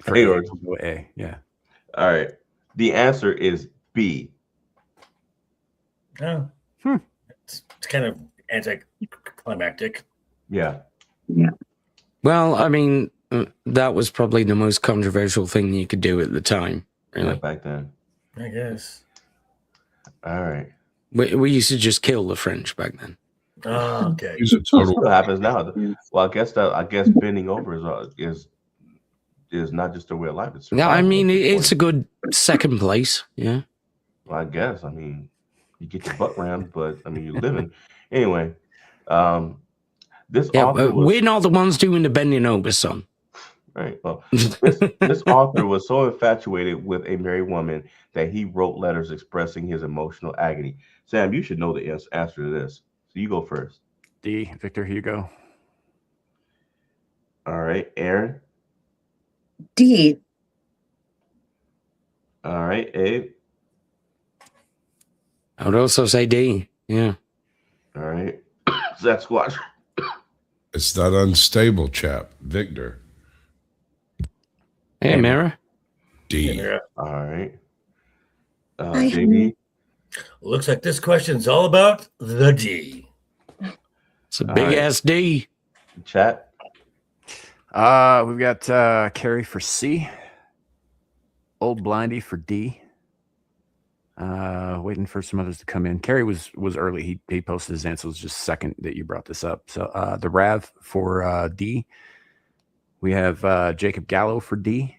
For Hey, A. George. We'll go A. Yeah. All right. The answer is B. Oh, it's kind of anticlimactic. Yeah. Well, I mean, that was probably the most controversial thing you could do at the time. Yeah, Really, back then. I guess. All right. we used to just kill the French back then. Oh, okay. He's a total. What happens now? Well, I guess bending over is not just a way of life. It's Yeah, I survival mean, at this it's a point. good second place. Yeah. Well, I guess. I mean, you get your butt rammed, but I mean, you're living. Anyway, this Yeah, author was we're not the ones doing the bending over, son. right. Well, this author was so infatuated with a married woman that he wrote letters expressing his emotional agony. Sam, you should know the answer to this. So you go first. D. Victor Hugo. All right, Aaron. D. All right, Abe. I would also say D. Yeah. All right, Sasquatch. It's that unstable chap, Victor. Hey, Mira. D. Yeah. All right, I- JB. Looks like this question's all about the D. It's a All big right. ass D. Chat. We've got Carrie for C. Old Blindy for D. Waiting for some others to come in. Carrie was early. He posted his answer. It was just second that you brought this up. So the Rav for D. We have Jacob Gallo for D.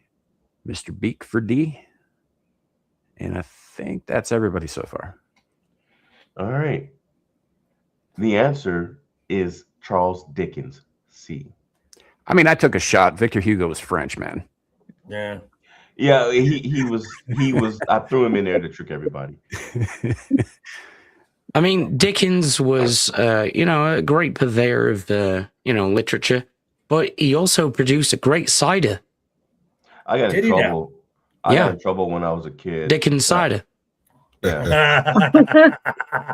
Mr. Beak for D. And I think that's everybody so far. All right. The answer is Charles Dickens. C. I mean, I took a shot. Victor Hugo was French, man. Yeah. Yeah, he was. I threw him in there to trick everybody. I mean, Dickens was, a great purveyor of, literature, but he also produced a great cider, I got in Did he now? trouble. I Yeah. got in trouble when I was a kid. Dickens cider. Yeah.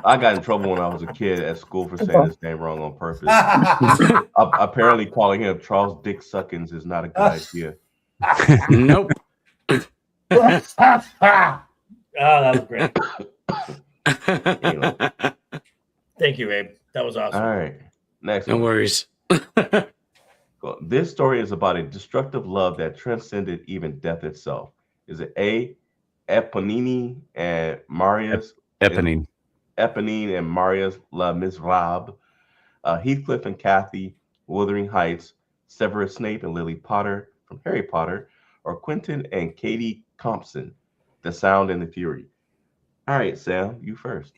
I got in trouble when I was a kid at school for saying his name wrong on purpose. Apparently, calling him Charles Dick Suckins is not a good idea. Nope. Oh, that was great. Anyway. Thank you, Abe. That was awesome. All right. Next No one. worries. Well, this story is about a destructive love that transcended even death itself. Is it A, Eponine and Marius? Eponine. Eponine and Marius La Miserables. Heathcliff and Kathy, Wuthering Heights, Severus Snape and Lily Potter from Harry Potter, or Quentin and Katie Compson, The Sound and the Fury. All right, Sam, you first.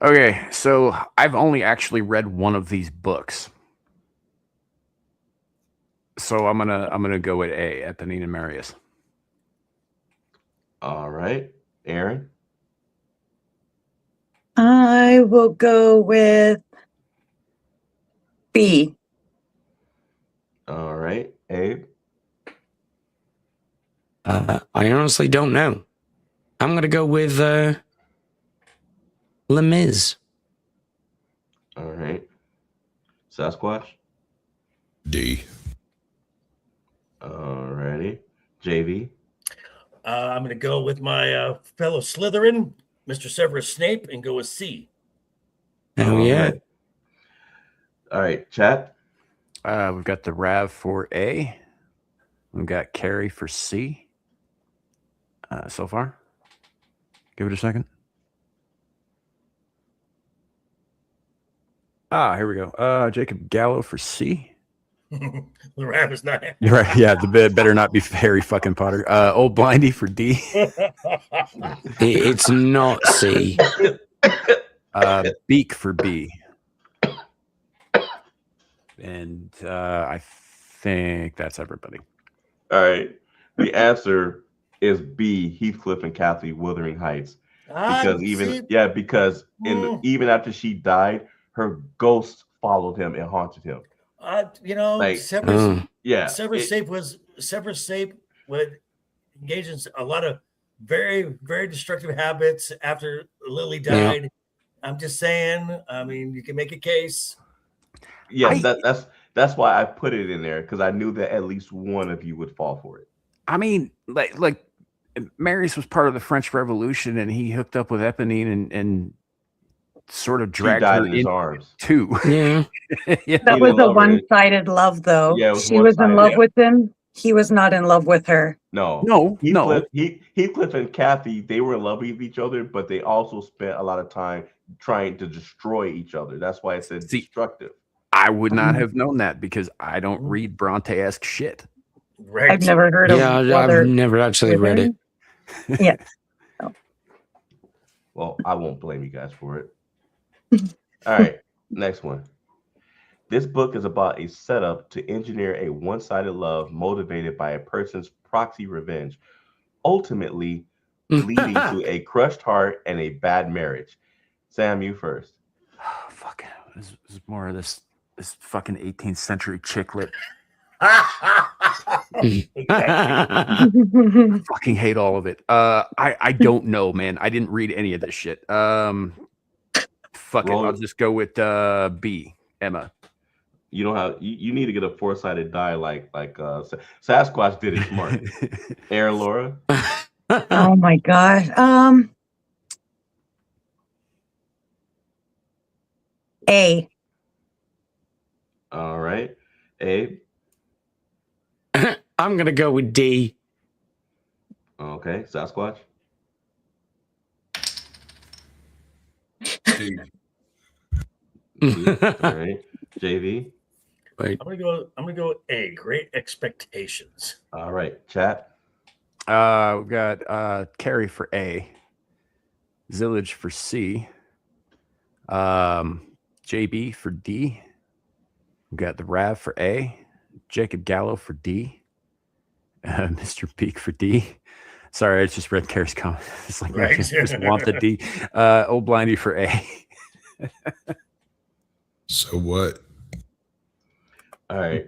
Okay, so I've only actually read one of these books. So I'm gonna go with A, Eponine and Marius. All right, Erin. I will go with B. All right, Abe. I honestly don't know. I'm gonna go with Les Mis. All right, Sasquatch. D. All righty, JV. I'm going to go with my fellow Slytherin, Mr. Severus Snape, and go with C. Oh All yeah. right. All right, chat. We've got the Rav for A. We've got Carrie for C. So far. Give it a second. Here we go. Jacob Gallo for C. The rap is not. You're right. Yeah, the bed better not be Harry fucking Potter. Old Blindy for D. It's not C. Beak for B. And I think that's everybody. All right. The answer is B, Heathcliff and Kathy, Wuthering Heights. Because even after she died, her ghost followed him and haunted him. Severus Severus Snape would engage in a lot of very, very destructive habits after Lily died. Yeah. I'm just saying. I mean, you can make a case. Yeah, that's why I put it in there, because I knew that at least one of you would fall for it. I mean, like Marius was part of the French Revolution, and he hooked up with Eponine and sort of dragged her in his arms too. Yeah. Yeah. That was a one-sided love, though. Yeah, she was in love with him. He was not in love with her. No. Heathcliff and Kathy, they were in love with each other, but they also spent a lot of time trying to destroy each other. That's why I said destructive. I would not have known that because I don't read Bronte-esque shit. Right. I've never heard of. Yeah, I've never actually read it. Yeah. Well, I won't blame you guys for it. All right, next one. This book is about a setup to engineer a one-sided love motivated by a person's proxy revenge, ultimately leading to a crushed heart and a bad marriage. Sam, you first. Oh, fuck. This is more of this fucking 18th century chick lit. I fucking hate all of it. I don't know, man. I didn't read any of this shit. Fuck it. I'll just go with B, Emma. You don't have. You need to get a four-sided die like Sasquatch did it smart. Erin, Laura. Oh my god. A. All right, Abe. I'm gonna go with D. Okay, Sasquatch. D. All right, JV. Wait. I'm gonna go with A. Great Expectations. All right, chat. We've got Carrie for A, Zillage for C, JB for D. We've got the Rav for A, Jacob Gallo for D, Mr. Peak for D. Sorry, I just read Carrie's comment. It's like I just want the D. Old Blindy for A. So what? All right.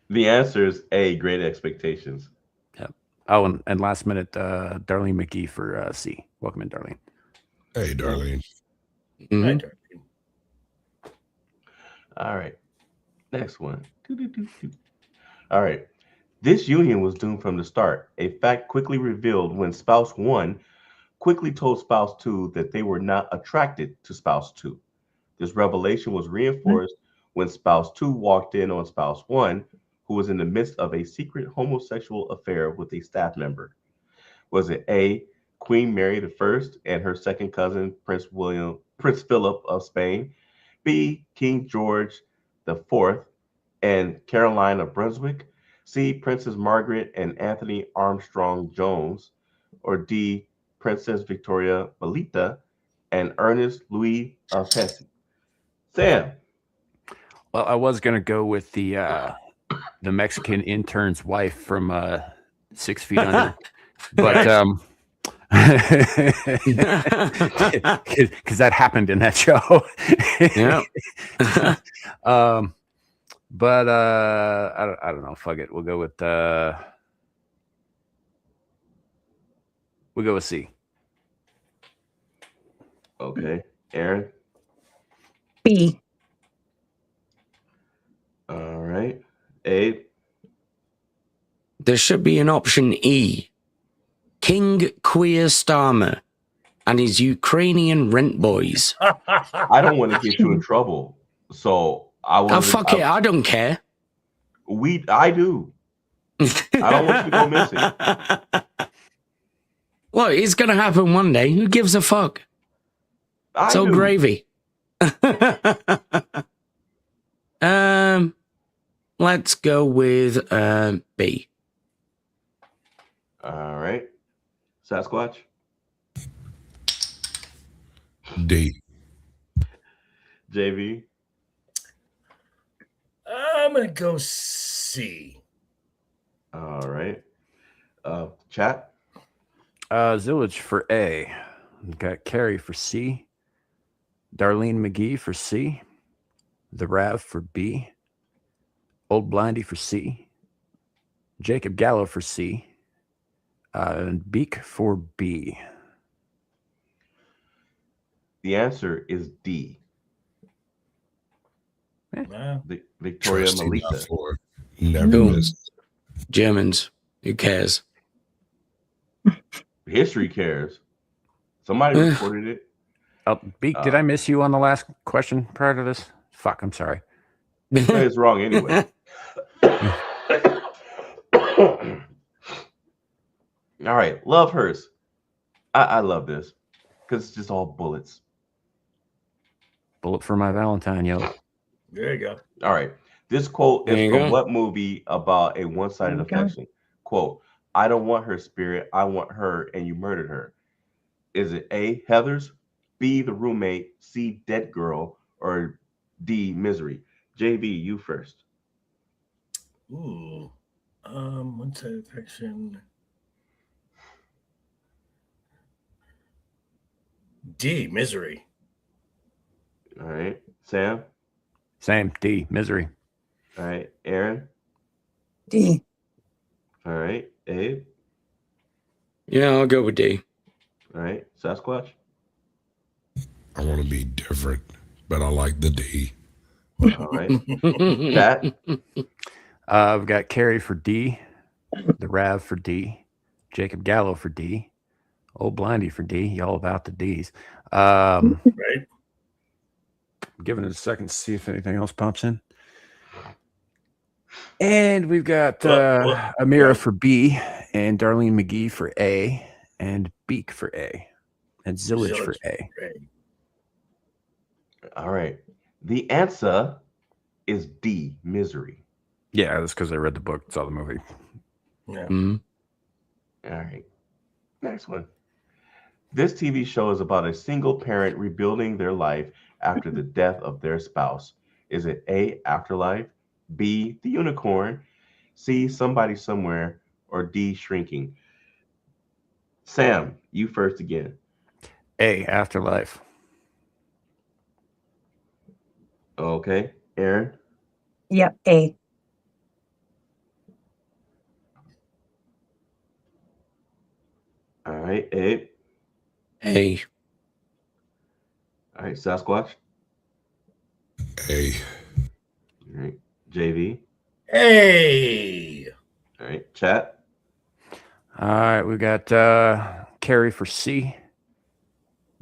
The answer is A, Great Expectations. Yep. Oh, and last minute, Darlene McGee for C. Welcome in, Darlene. Hey, Darlene. Mm-hmm. Hi, Darlene. All right. Next one. All right. This union was doomed from the start. A fact quickly revealed when spouse 1 quickly told spouse 2 that they were not attracted to spouse 2. This revelation was reinforced when spouse 2 walked in on spouse 1, who was in the midst of a secret homosexual affair with a staff member. Was it A, Queen Mary I and her second cousin, Prince Philip of Spain? B. King George IV and Caroline of Brunswick, C. Princess Margaret and Anthony Armstrong Jones, or D. Princess Victoria Melita and Ernest Louis of Hesse. Sam. Well, I was gonna go with the Mexican intern's wife from 6 Feet Under, but because that happened in that show. Yeah. But I don't know. Fuck it. We'll go with C. Okay. Erin. B. All right. Abe. There should be an option E. King Queer Starmer and his Ukrainian rent boys. I don't want to get you in trouble, so I will. Oh, fuck it. I don't care. I do. I don't want you to go missing. Well, it's going to happen one day. Who gives a fuck? It's all gravy. Let's go with B. All right. Sasquatch. D. JV. I'm gonna go C. All right. Chat. Zillage for A. We've got Carrie for C. Darlene McGee for C. The Rav for B. Old Blindy for C. Jacob Gallo for C. And Beak for B. The answer is D. Wow. Victoria Trusting Melita. that floor. Never Boom. missed. Germans. Who cares? History cares. Somebody recorded it. Oh, Beak, did I miss you on the last question prior to this? Fuck, I'm sorry. It's wrong anyway. All right. Love hers. I love this because it's just all bullets. Bullet for my Valentine, yo. There you go. All right. This quote There is you from go. what movie about a one-sided There you go. affection? Quote, I don't want her spirit. I want her, and you murdered her. Is it A, Heathers, B, The Roommate, C, Dead Girl, or D, Misery? JV, you first. Ooh. One-sided affection. D. Misery. All right. Sam? Same. D. Misery. All right. Erin? D. All right. Abe? Yeah, I'll go with D. All right. Sasquatch? I want to be different, but I like the D. All right. Chat? We've got Carrie for D. The Rav for D. Jacob Gallo for D. Old Blindy for D. Y'all about the D's. Right. Giving it a second to see if anything else pops in. And we've got Amira for B, and Darlene McGee for A, and Beak for A, and Zillage for A. All right. The answer is D, Misery. Yeah, that's because I read the book, saw the movie. Yeah. Mm. All right. Next one. This TV show is about a single parent rebuilding their life after the death of their spouse. Is it A, Afterlife, B, The Unicorn, C, Somebody Somewhere, or D, Shrinking? Sam, you first again. A, Afterlife. Okay. Erin? Yep. A. All right. Abe? A. All right. Sasquatch? A. All right. JV? Hey. All right. Chat? All right, we've got Carrie for C,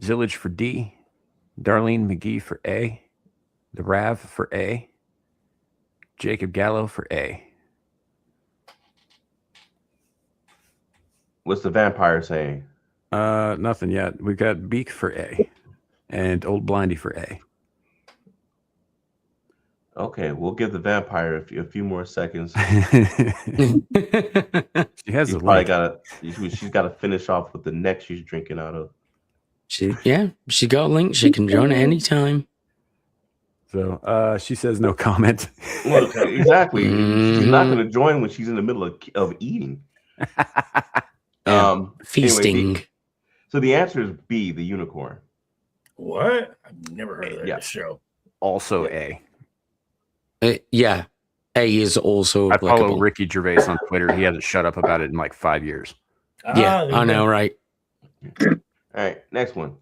Zillage for D, Darlene McGee for A, the Rav for A, Jacob Gallo for A. What's the vampire saying? Nothing yet. We've got Beak for A and Old Blindy for A. Okay, we'll give the vampire a few more seconds. She has She's a probably link. she's got to finish off with the neck she's drinking out of. she got a link. She can join at any time. So she says no comment. Well, exactly. She's not Mhm. going to join when she's in the middle of eating. Feasting. Anyway, so the answer is B, the unicorn. What? I've never heard of that show. Also A. Yeah. A is also I applicable. follow Ricky Gervais on Twitter. He hasn't shut up about it in like 5 years. Yeah, I know, right? All right, next one.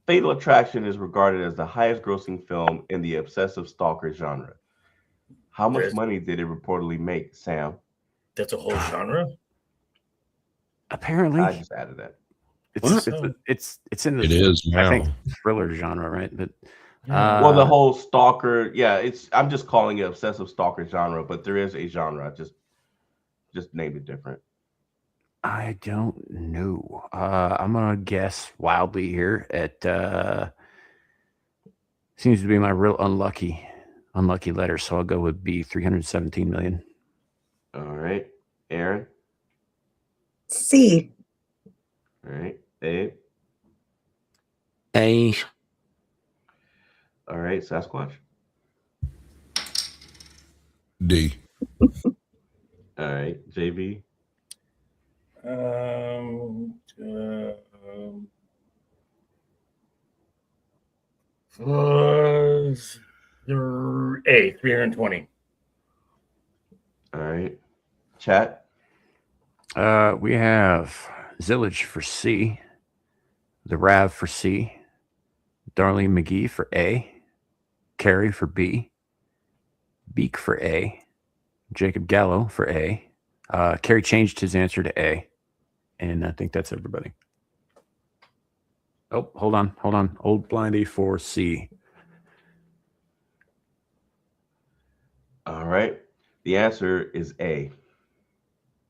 Fatal Attraction is regarded as the highest grossing film in the obsessive stalker genre. How much money did it reportedly make, Sam? That's a whole genre? Apparently. I just added that. It's in the It is now. I think thriller genre, right? But well, the whole stalker, I'm just calling it obsessive stalker genre, but there is a genre. Just named it different. I don't know. I'm gonna guess wildly here at seems to be my real unlucky letter, so I'll go with B, 317 million. All right. Erin? C. All right. Dave? A. All right. Sasquatch? D. All right. JB? A, 320. All right. Chat? We have Zillage for C, the Rav for C, Darlene McGee for A, Carrie for B, Beak for A, Jacob Gallo for A. Carrie changed his answer to A, and I think that's everybody. Oh, hold on. Old Blindy for C. All right. The answer is A.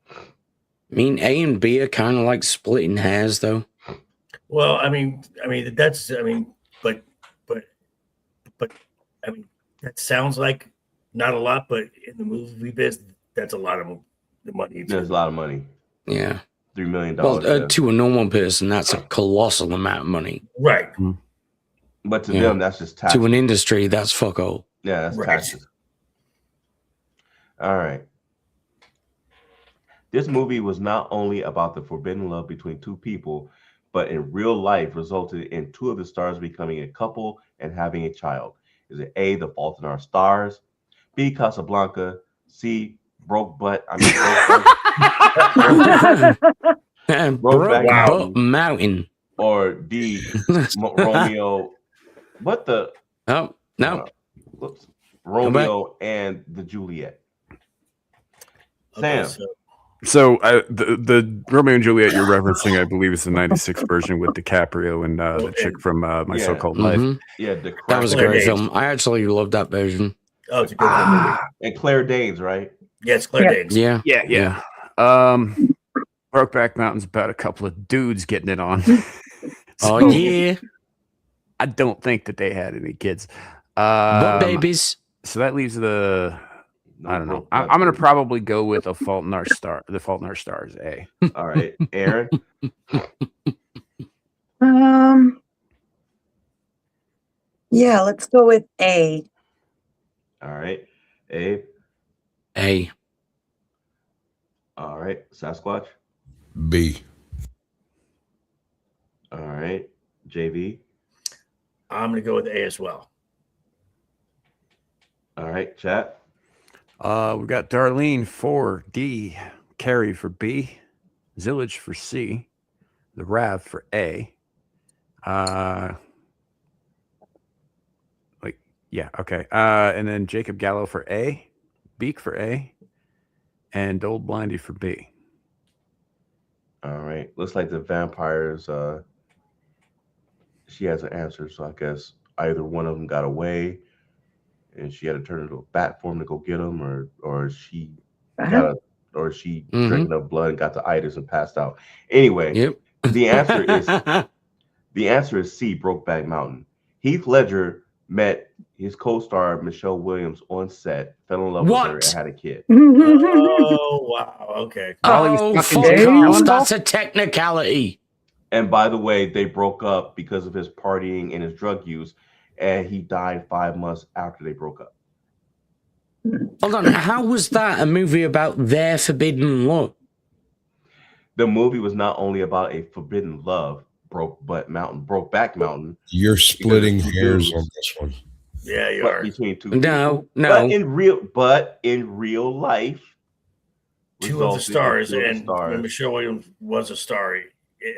I mean, A and B are kind of like splitting hairs, though. Well, I mean, but I mean, that sounds like not a lot, but in the movie biz, that's a lot of the money. There's a lot of money. Yeah. $3 million. Well, to a normal person, that's a colossal amount of money. Right. But to them, that's just taxes. To an industry, that's fuck all. Yeah, that's taxes. All right. This movie was not only about the forbidden love between two people, but in real life resulted in two of the stars becoming a couple and having a child. Is it A, The Fault in Our Stars, B, Casablanca, C, Brokeback Mountain, or D, Romeo? What the? Oh, no. Whoops. Romeo and the Juliet. Sam. So the Romeo and Juliet you're referencing, I believe, is the '96 version with DiCaprio and the chick from My So-Called Life. Yeah, that was a great film. I actually loved that version. Oh, it's a good movie. And Claire Danes, right? Yes, Claire Danes. Yeah. Brokeback Mountain's about a couple of dudes getting it on. Oh yeah. I don't think that they had any kids. But babies. So that leaves the. I don't know. I'm going to probably go with The Fault in Our Stars. A. All right, Erin. Yeah, let's go with A. All right, Abe. A. All right, Sasquatch. B. All right, JV. I'm gonna go with A as well. All right, chat. We got Darlene for D, Carrie for B, Zillage for C, the Rav for A. Okay. And then Jacob Gallo for A, Beak for A, and Old Blindy for B. All right. Looks like the vampires. She has an answer, so I guess either one of them got away, and she had to turn into a bat form to go get them, or she drank enough blood and got the itis and passed out. Anyway, the answer is C, Brokeback Mountain. Heath Ledger met his co-star Michelle Williams on set fell in love with her and What? had a kid. Oh wow. Okay. While he was Oh, fucking fuck Jake off. Gyllenhaal? That's a technicality. And by the way, they broke up because of his partying and his drug use, and he died 5 months after they broke up. Hold on. How was that a movie about their forbidden love? The movie was not only about a forbidden love, Brokeback Mountain. You're splitting Because of hairs dudes. on this one. Yeah, you But are. between two No, people. no. But in real life, Two of the resulted in stars, two of the and stars. Michelle Williams was a star in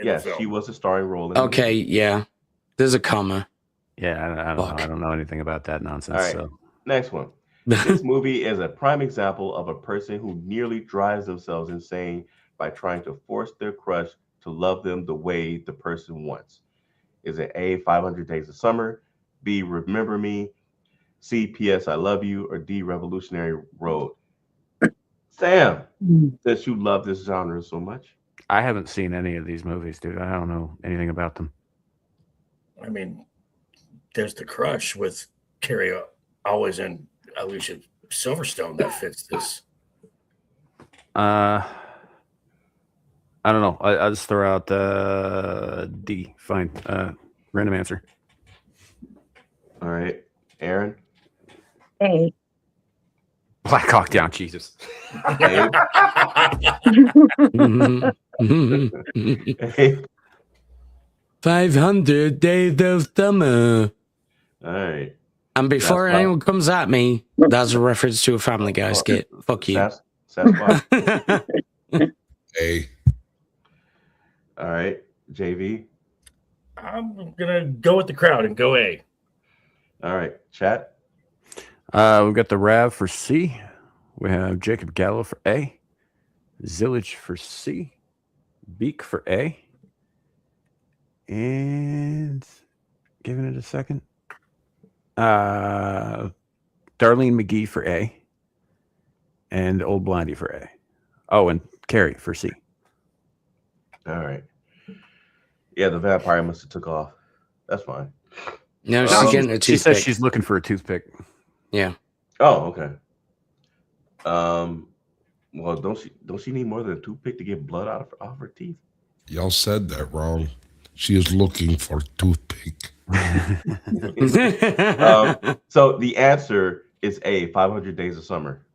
Yes, the film. she was a starring role in the Okay, movie. yeah. There's a comma. Yeah, I don't know. Fuck. I don't know anything about that nonsense. All right. So Next one. This movie is a prime example of a person who nearly drives themselves insane by trying to force their crush to love them the way the person wants. Is it A, 500 Days of Summer, B, Remember Me, C, P.S. I Love You, or D, Revolutionary Road? Sam, since you love this genre so much. I haven't seen any of these movies, dude. I don't know anything about them. I mean, there's The Crush with Carrie Always and Alicia Silverstone that fits this. I don't know. I'll just throw out D. Fine. Random answer. All right. Erin? A. Black Hawk Down. Jesus. A? A? 500 Days of Summer. All right. And before That's fine. anyone comes at me, that's a reference to a Family Guy skit. Fuck you. Sasquatch. A. All right. JV? I'm gonna go with the crowd and go A. All right. Chat? We've got the Rav for C. We have Jacob Gallo for A. Zillage for C. Beak for A. And giving it a second. Darlene McGee for A. And Old Blondie for A. Oh, and Carrie for C. All right. Yeah, the vampire must have took off. That's fine. No, she's getting a She says toothpick. she's looking for a toothpick. Yeah. Oh, okay. Well, don't she need more than a toothpick to get blood out of her teeth? Y'all said that wrong. She is looking for toothpick. So the answer is A, 500 Days of Summer.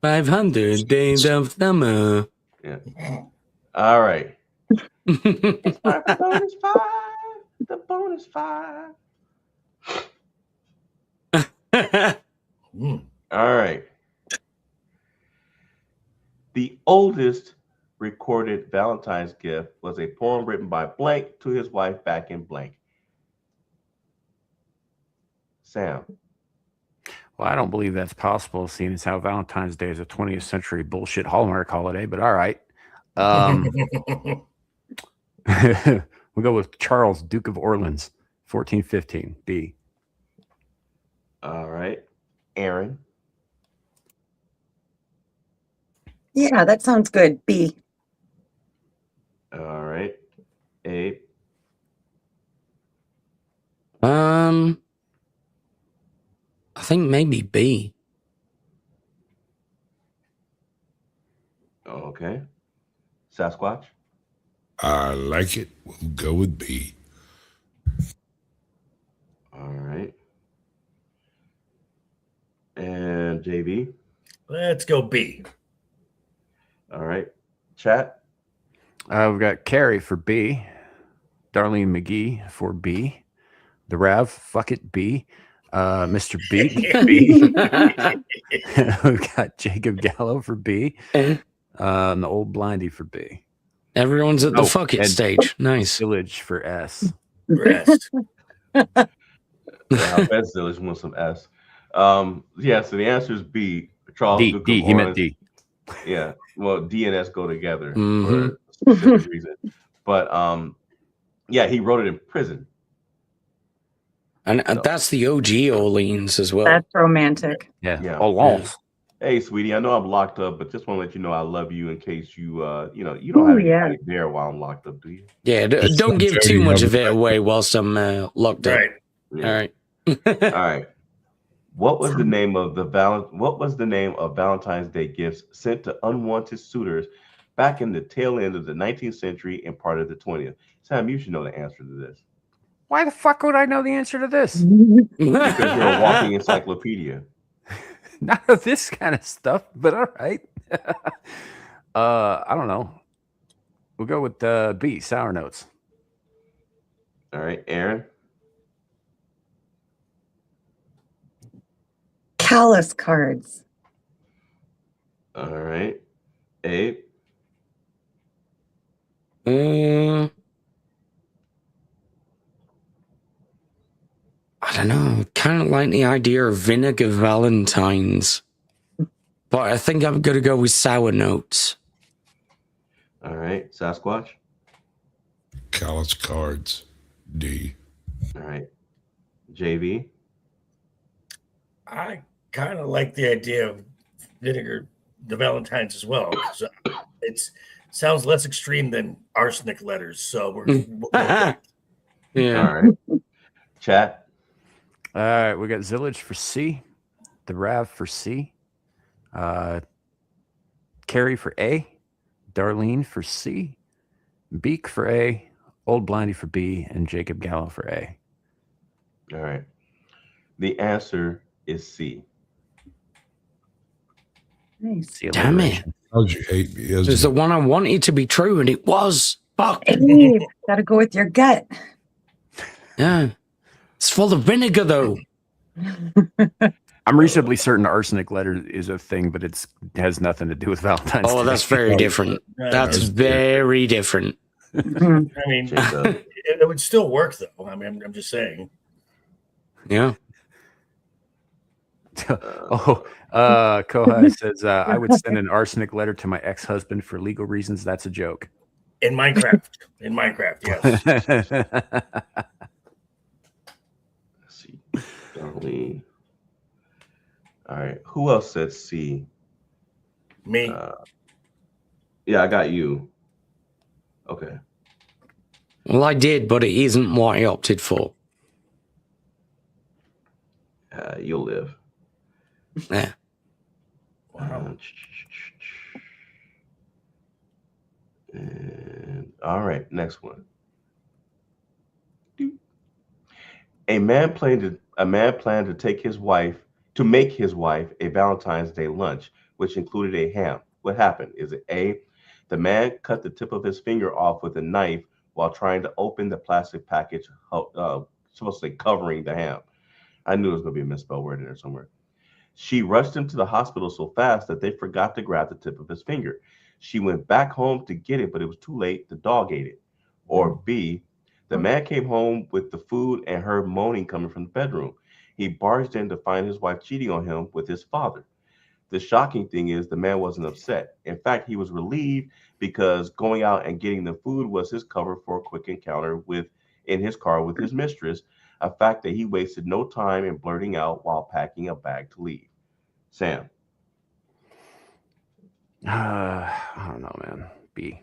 500 Days of Summer. Yeah. All right. It's time for bonus five. The bonus five. All right. The oldest recorded Valentine's gift was a poem written by blank to his wife back in blank. Sam. Well, I don't believe that's possible, seeing as how Valentine's Day is a 20th century bullshit Hallmark holiday, but all right. We'll go with Charles, Duke of Orleans, 1415, B. All right. Erin. Yeah, that sounds good. B. All right. A. I think maybe B. Okay. Sasquatch. I like it. We'll go with B. All right. And JV. Let's go B. All right. Chat. We've got Carrie for B. Darlene McGee for B. The Rav, fuck it, B. Mr. Beak, B. We've got Jacob Gallo for B. And the Old Blondie for B. Everyone's at the fuck it and stage. Nice. Village for S. Rest. Yeah, I bet Zillish wants some S. Yeah, so the answer is B. Charles D. Duke D. of He meant Orleans. D. Yeah, well, D and S go together Mhm. for a specific reason. But yeah, he wrote it in prison. And that's the OG Orleans as well. That's romantic. Yeah. Yeah. Orleans. Hey, sweetie, I know I'm locked up, but just want to let you know I love you in case you you don't have Ooh, yeah. anybody there while I'm locked up, do you? Yeah, It's don't so give very too much of it lovely. away whilst I'm locked up. Right. Yeah. All right. All right. What was the name of Valentine's Day gifts sent to unwanted suitors back in the tail end of the 19th century and part of the 20th? Sam, you should know the answer to this Why the fuck would I know the answer to this? because you're a walking encyclopedia. Not of this kind of stuff, but all right. I don't know. We'll go with B, sour notes. All right, Erin. Callus cards. All right, Abe. I don't know. Kind of like the idea of vinegar valentines, but I think I'm gonna go with sour notes. All right, Sasquatch. Callous cards. D. All right, JV. I kind of like the idea of vinegar, the Valentines as well. So it sounds less extreme than arsenic letters. So we're Yeah. All right, chat. All right, we got Zillage for C, the Rav for C, Carrie for A, Darlene for C, Beak for A, Old Blindy for B, and Jacob Gallo for A. All right. The answer is C. Nice. C Damn it. alliteration. How'd you hate me? It was the one I wanted to be true, and it was. Fuck. Hey, gotta go with your gut. Yeah. It's full of vinegar, though. I'm reasonably certain arsenic letter is a thing, but it has nothing to do with Valentine's Day. Oh, that's very different. That's very different. I mean, Jacob. it would still work though. I mean, I'm just saying. Yeah. Kohai says, I would send an arsenic letter to my ex-husband for legal reasons. That's a joke. In Minecraft. Yes. Let's see. Darlene. All right. Who else said C? Me. Yeah, I got you. Okay. Well, I did, but it isn't what I opted for. You'll live. Yeah. And, all right, next one. A man planned to make his wife a Valentine's Day lunch, which included a ham. What happened? Is it A, the man cut the tip of his finger off with a knife while trying to open the plastic package, supposedly covering the ham? I knew it was going to be a misspelled word in there somewhere. She rushed him to the hospital so fast that they forgot to grab the tip of his finger. She went back home to get it, but it was too late. The dog ate it. Or B, the man came home with the food and heard moaning coming from the bedroom. He barged in to find his wife cheating on him with his father. The shocking thing is the man wasn't upset. In fact, he was relieved because going out and getting the food was his cover for a quick encounter in his car with his mistress, a fact that he wasted no time in blurting out while packing a bag to leave. Sam. I don't know, man. B.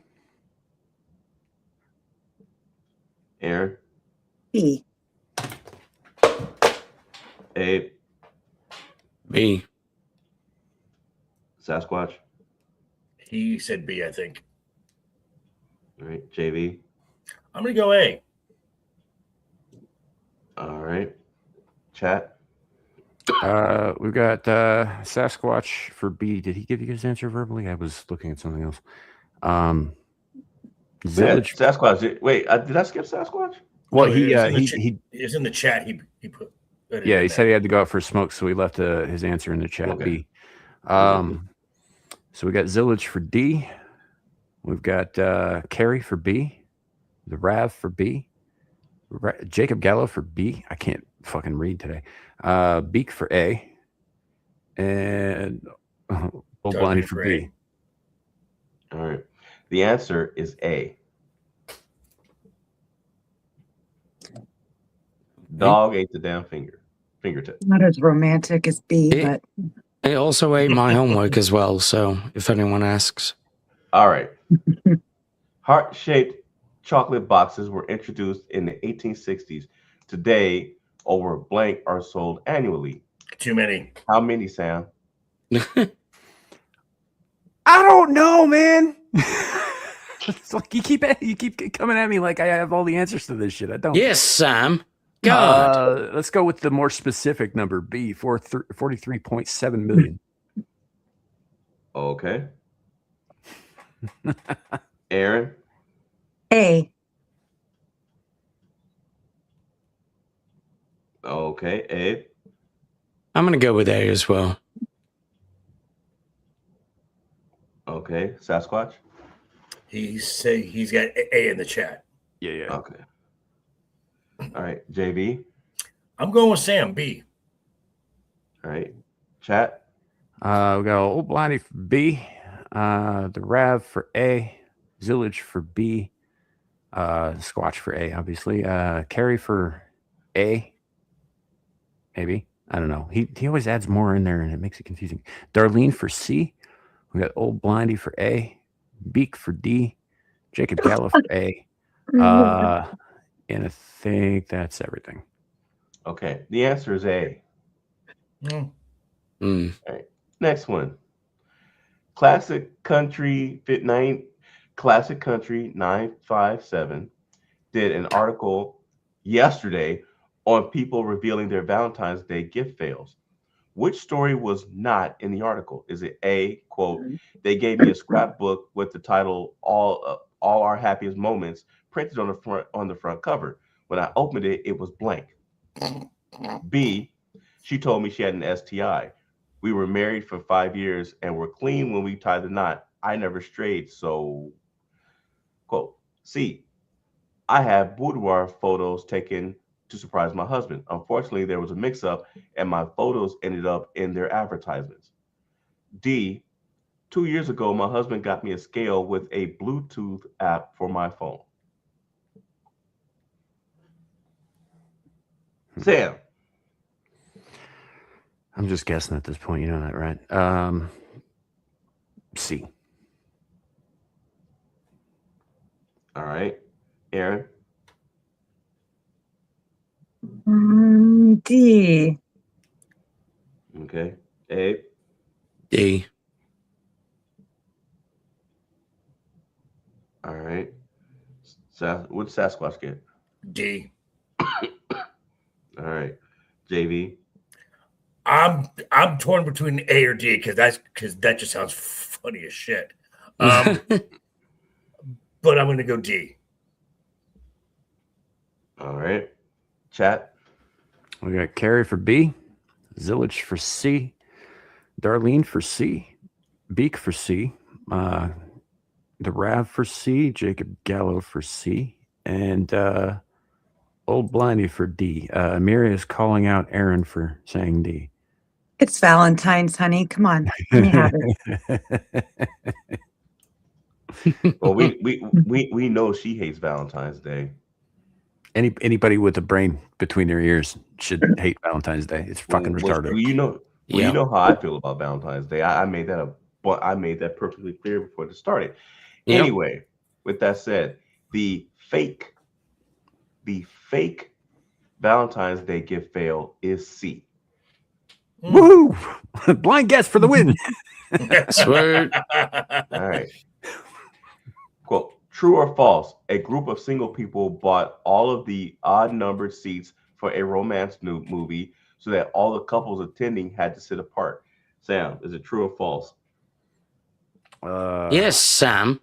Erin. B. Abe. B. Sasquatch. He said B, I think. All right, JV. I'm gonna go A. All right, chat. We've got Sasquatch for B. Did he give you his answer verbally? I was looking at something else. Zillage. Sasquatch. Wait, did I skip Sasquatch? Well, No, he it's in the chat. He put. Yeah, he said he had to go out for a smoke, so we left his answer in the chat. Okay. B. So we got Zillage for D. We've got Carrie for B. The Rav for B. Jacob Gallo for B. I can't fucking read today. Beak for A. And Old Blindy for B. All right. The answer is A. Dog ate the damn fingertip. Not as romantic as B, but It also ate my homework as well, so if anyone asks. All right. Heart-shaped chocolate boxes were introduced in the 1860s. Today, over blank are sold annually. Too many. How many, Sam? I don't know, man. It's like you keep coming at me like I have all the answers to this shit. I don't. Yes, Sam. God. Let's go with the more specific number, B, 43.7 million. Okay. Erin? A. Okay. Abe? I'm going to go with A as well. Okay. Sasquatch? He's got A in the chat. Yeah. Okay. All right. JV? I'm going with Sam, B. All right. Chat? We got Old Blondie for B, the Rav for A, Zillage for B, Squatch for A, obviously. Carrie for A, maybe. I don't know. He always adds more in there and it makes it confusing. Darlene for C. We got Old Blondie for A, Beak for D, Jacob Gallo for A. And I think that's everything. Okay. The answer is A. Mm. Mm. All right. Next one. Classic Country 957 did an article yesterday on people revealing their Valentine's Day gift fails. Which story was not in the article? Is it A, quote, they gave me a scrapbook with the title All Our Happiest Moments printed on the front cover. When I opened it, it was blank. B, she told me she had an STI. We were married for 5 years and were clean when we tied the knot. I never strayed, so, quote. C, I have boudoir photos taken to surprise my husband. Unfortunately, there was a mix-up and my photos ended up in their advertisements. D, 2 years ago, my husband got me a scale with a Bluetooth app for my phone. Sam. I'm just guessing at this point. You know that, right? C. All right. Erin. D. Okay. Abe. D. All right. What did Sasquatch get? D. All right. JV. I'm torn between A or D because that just sounds funny as shit. But I'm going to go D. All right. Chat. We got Carrie for B, Zillage for C, Darlene for C, Beak for C, the Rav for C, Jacob Gallo for C, and Old Blindie for D. Amira is calling out Erin for saying D. It's Valentine's, honey. Come on. Let me have it. Well, we know she hates Valentine's Day. Anybody with a brain between their ears should hate Valentine's Day. It's fucking retarded. You know how I feel about Valentine's Day. I made that perfectly clear before it started. Yep. Anyway, with that said, the fake Valentine's Day gift fail is C. Woohoo! Blind guess for the win. Sweet. All right. Quote, true or false, a group of single people bought all of the odd-numbered seats for a romance movie so that all the couples attending had to sit apart. Sam, is it true or false? Yes, Sam.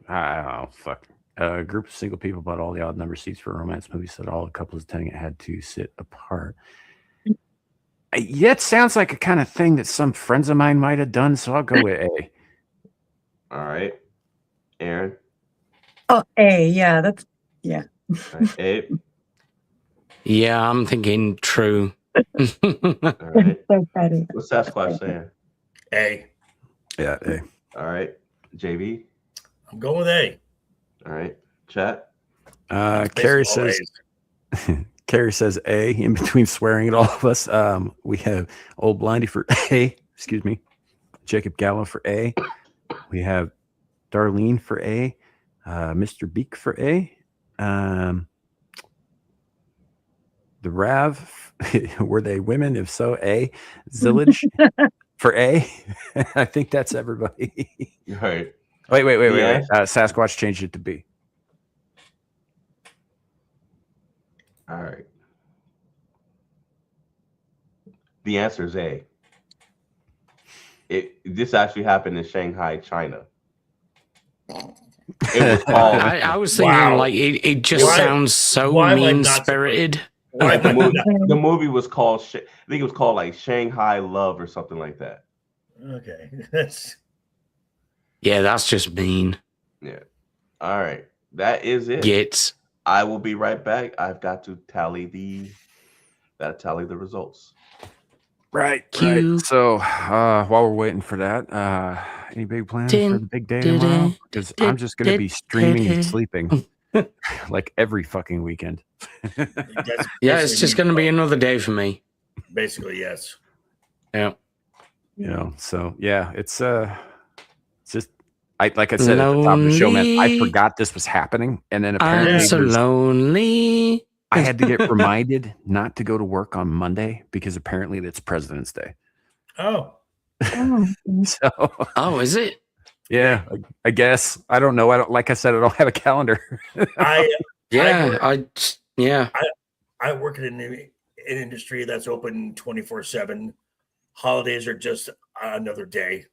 Oh, fuck. A group of single people bought all the odd-numbered seats for a romance movie so that all the couples attending it had to sit apart. That sounds like a kind of thing that some friends of mine might have done, so I'll go with A. All right. Erin? Oh, A. Yeah, that's, yeah. All right. Abe? Yeah, I'm thinking true. All right. So funny. What's Sasquatch saying? A. Yeah, A. All right. JV? I'm going with A. All right. Chat? Carrie says... Carrie says A in between swearing at all of us. We have Old Blindie for A. Excuse me. Jacob Gallo for A. We have Darlene for A. Mr. Beak for A. The Rav, were they women? If so, A. Zillage for A. I think that's everybody. Right. Wait. Yeah. Sasquatch changed it to B. All right. The answer is A. This actually happened in Shanghai, China. It was called. I was thinking like it just sounds so mean spirited. The movie was called. I think it was called like Shanghai Love or something like that. Okay, that's just mean. Yeah. All right. That is it. Gets. I will be right back. I've got to tally the results. Right. So while we're waiting for that, any big plans for the big day tomorrow? Because I'm just going to be streaming and sleeping like every fucking weekend. Yeah, it's just going to be another day for me. Basically, yes. Yeah. So yeah, it's just like I said at the top of the show, man, I forgot this was happening, and then apparently I'm so lonely. I had to get reminded not to go to work on Monday because apparently it's President's Day. Oh. So, is it? Yeah, I guess. I don't know. Like I said, I don't have a calendar. I work in an industry that's open 24/7. Holidays are just another day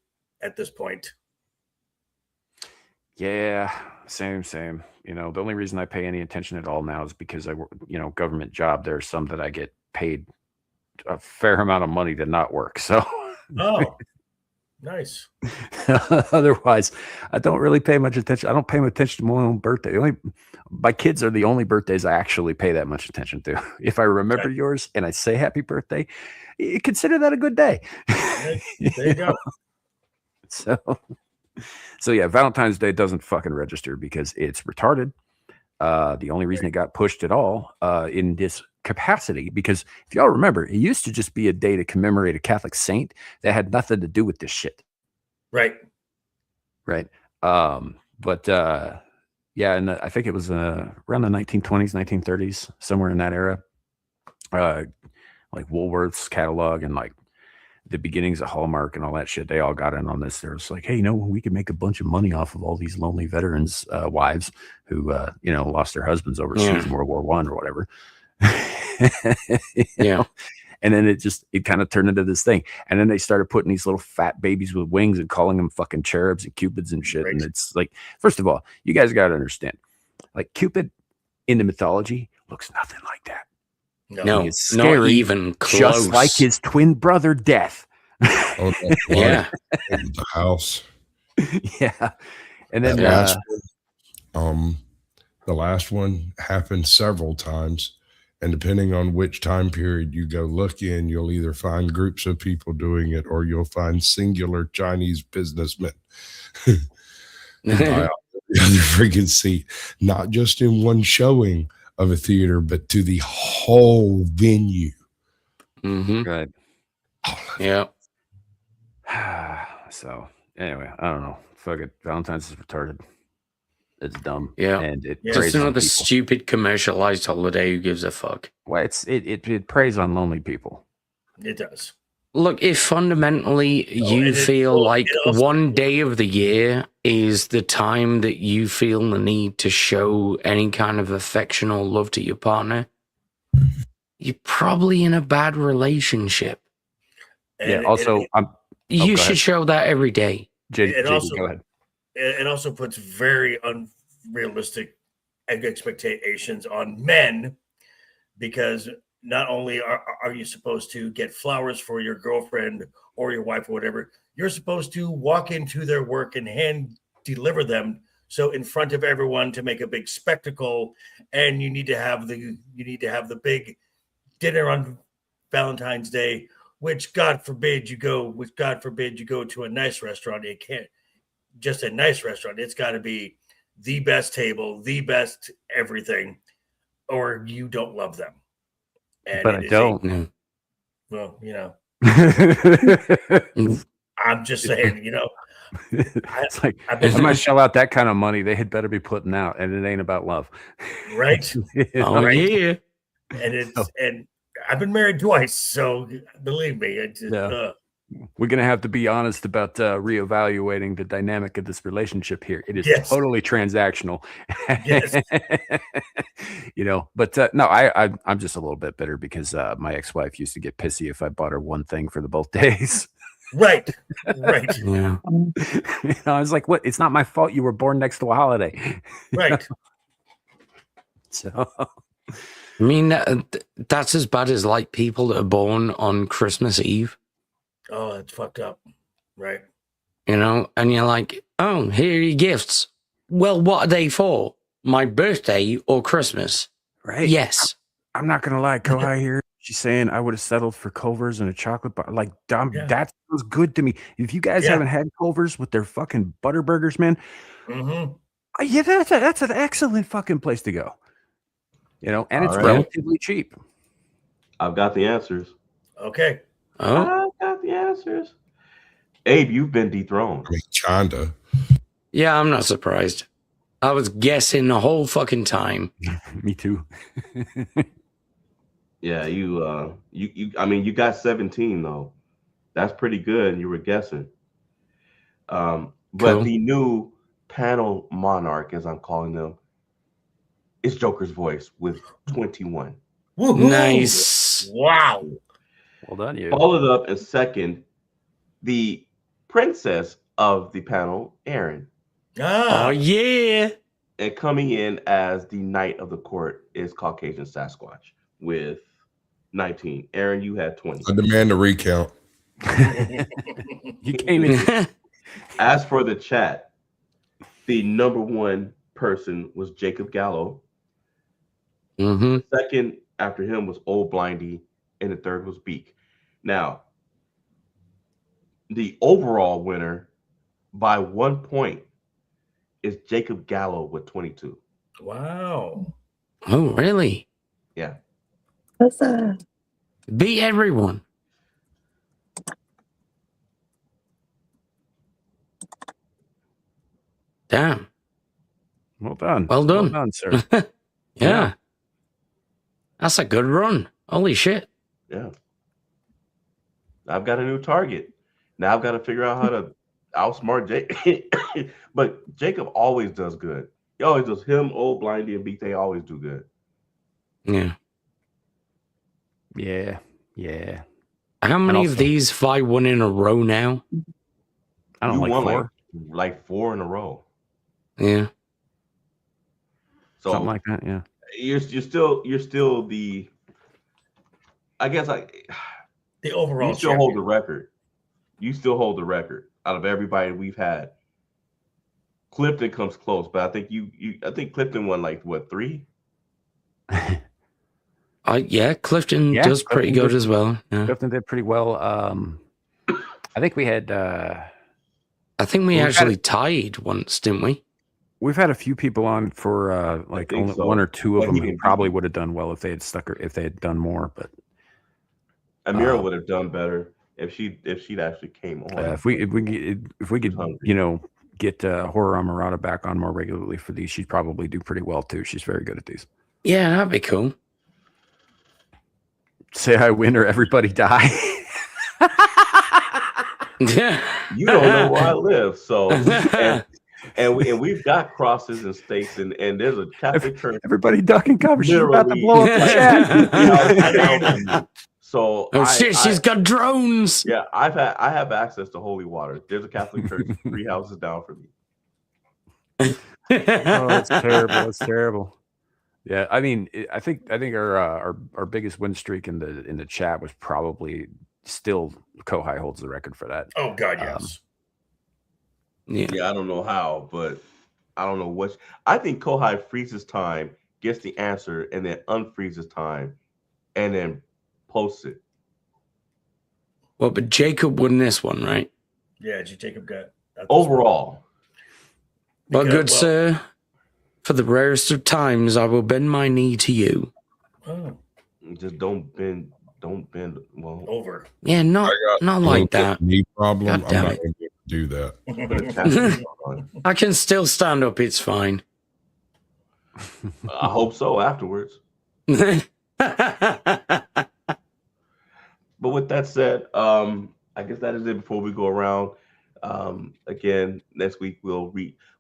at this point. Yeah, same. The only reason I pay any attention at all now is because I work, government job. There's some that I get paid a fair amount of money to not work. So, oh, nice. Otherwise, I don't really pay much attention. I don't pay much attention to my own birthday. My kids are the only birthdays I actually pay that much attention to. If I remember yours and I say happy birthday, you consider that a good day. There you go. So yeah, Valentine's Day doesn't fucking register because it's retarded. The only reason it got pushed at all in this capacity, because if y'all remember, it used to just be a day to commemorate a Catholic saint that had nothing to do with this shit. Right. But and I think it was around the 1920s, 1930s, somewhere in that era. Like Woolworth's catalog and like the beginnings of Hallmark and all that shit, they all got in on this. There was like, hey, we could make a bunch of money off of all these lonely veterans' wives who, lost their husbands overseas in World War I or whatever. And then it kind of turned into this thing. And then they started putting these little fat babies with wings and calling them fucking cherubs and cupids and shit. Right. And it's like, first of all, you guys got to understand, like Cupid in the mythology looks nothing like that. No, it's scary, not even close. Just like his twin brother, Death. Oh, yeah. The house. Yeah. And then the last one happened several times. And depending on which time period you go look in, you'll either find groups of people doing it or you'll find singular Chinese businessmen. The other freaking seat, not just in one showing of a theater, but to the whole venue. Mm-hmm. Right. Yeah. So anyway, I don't know. Fuck it. Valentine's is retarded. It's dumb. Yeah. And it just another stupid commercialized holiday. Who gives a fuck? Well, it preys on lonely people. It does. Look, if fundamentally you feel like one day of the year is the time that you feel the need to show any kind of affection or love to your partner, you're probably in a bad relationship. You should show that every day. JD, go ahead. It also puts very unrealistic expectations on men, because not only are you supposed to get flowers for your girlfriend or your wife or whatever, you're supposed to walk into their work and hand deliver them. So in front of everyone to make a big spectacle, and you need to have the big dinner on Valentine's Day, which God forbid you go to a nice restaurant. It can't just a nice restaurant. It's got to be the best table, the best everything, or you don't love them. And but I don't. Well, I'm just saying, it's like, I might shell out that kind of money. They had better be putting out, and it ain't about love. Right. Right? Yeah. And and I've been married twice, so believe me, we're going to have to be honest about reevaluating the dynamic of this relationship here. It is totally transactional. Yes. But no, I'm just a little bit bitter because my ex-wife used to get pissy if I bought her one thing for the both days. Right. Yeah. I was like, what? It's not my fault you were born next to a holiday. Right. So, I mean, that's as bad as like people that are born on Christmas Eve. Oh, that's fucked up. Right. And you're like, oh, here are your gifts. Well, what are they for? My birthday or Christmas? Right. Yes. I'm not going to lie. Kohai here, she's saying I would have settled for Culver's and a chocolate bar. Like, that was good to me. If you guys haven't had Culver's with their fucking butter burgers, man, that's an excellent fucking place to go. And it's relatively cheap. I've got the answers. Okay. Oh. I've got the answers. Abe, you've been dethroned. I mean, kinda. Yeah, I'm not surprised. I was guessing the whole fucking time. Me too. Yeah, you got 17 though. That's pretty good, and you were guessing. But the new panel monarch, as I'm calling them, is Joker's voice with 21. Woo-hoo. Nice. Wow. Well done, you. Followed up in second, the princess of the panel, Erin. Oh, yeah. And coming in as the knight of the court is Caucasian Sasquatch with 19. Erin, you had 20. I demand a recount. You came in. As for the chat, the number one person was Jacob Gallo. Mm-hmm. The second after him was Old Blindy, and the third was Beak. Now, the overall winner by 1 point is Jacob Gallo with 22. Wow. Oh, really? Yeah. Beat everyone. Damn. Well done. Well done. Well done, sir. Yeah. That's a good run. Holy shit. Yeah. I've got a new target. Now I've got to figure out how to outsmart Jake. But Jacob always does good. He always does. Him, Old Blindy, and Beak, they always do good. Yeah. Yeah. How many of these have I won in a row now? I don't You like won 4. like 4 in a row. Yeah. So something like that, yeah. You're still the, I guess the overall you still champion. hold the record. You still hold the record out of everybody we've had. Clifton comes close, but I think I think Clifton won like what, 3? Yeah, Clifton does pretty good as well. Yeah. Clifton did pretty well. I think we had. I think we actually tied once, didn't we? We've had a few people on for like only so. 1 or 2 of But them he who can probably would have done well if they had stuck, or if they had done more. But Amira would have done better if she'd actually came on. if we could get Horror Amarada back on more regularly for these, she'd probably do pretty well too. She's very good at these. Yeah, that'd be cool. Say I win or everybody die. Yeah, you don't know where I live, so and we've got crosses and stakes, and there's a Catholic church. Everybody duck and cover. She's about to blow up the chat. So she's got drones. Yeah, I have access to holy water. There's a Catholic church 3 houses down from me. Oh, that's terrible. That's terrible. Yeah, I mean, I think our biggest win streak in the chat was probably still Kohai holds the record for that. Oh God, yes. Yeah, I don't know how, but I don't know what. I think Kohai freezes time, gets the answer, and then unfreezes time, and then posts it. Well, but Jacob won this one, right? Yeah, Jacob got overall. Well, good sir. For the rarest of times, I will bend my knee to you. Oh. Just don't bend. Well, over. Yeah, not like that. Knee problem. I'm God not damn going it. to be able to do that. I can still stand up. It's fine. I hope so afterwards. But with that said, I guess that is it before we go around. Again, next week we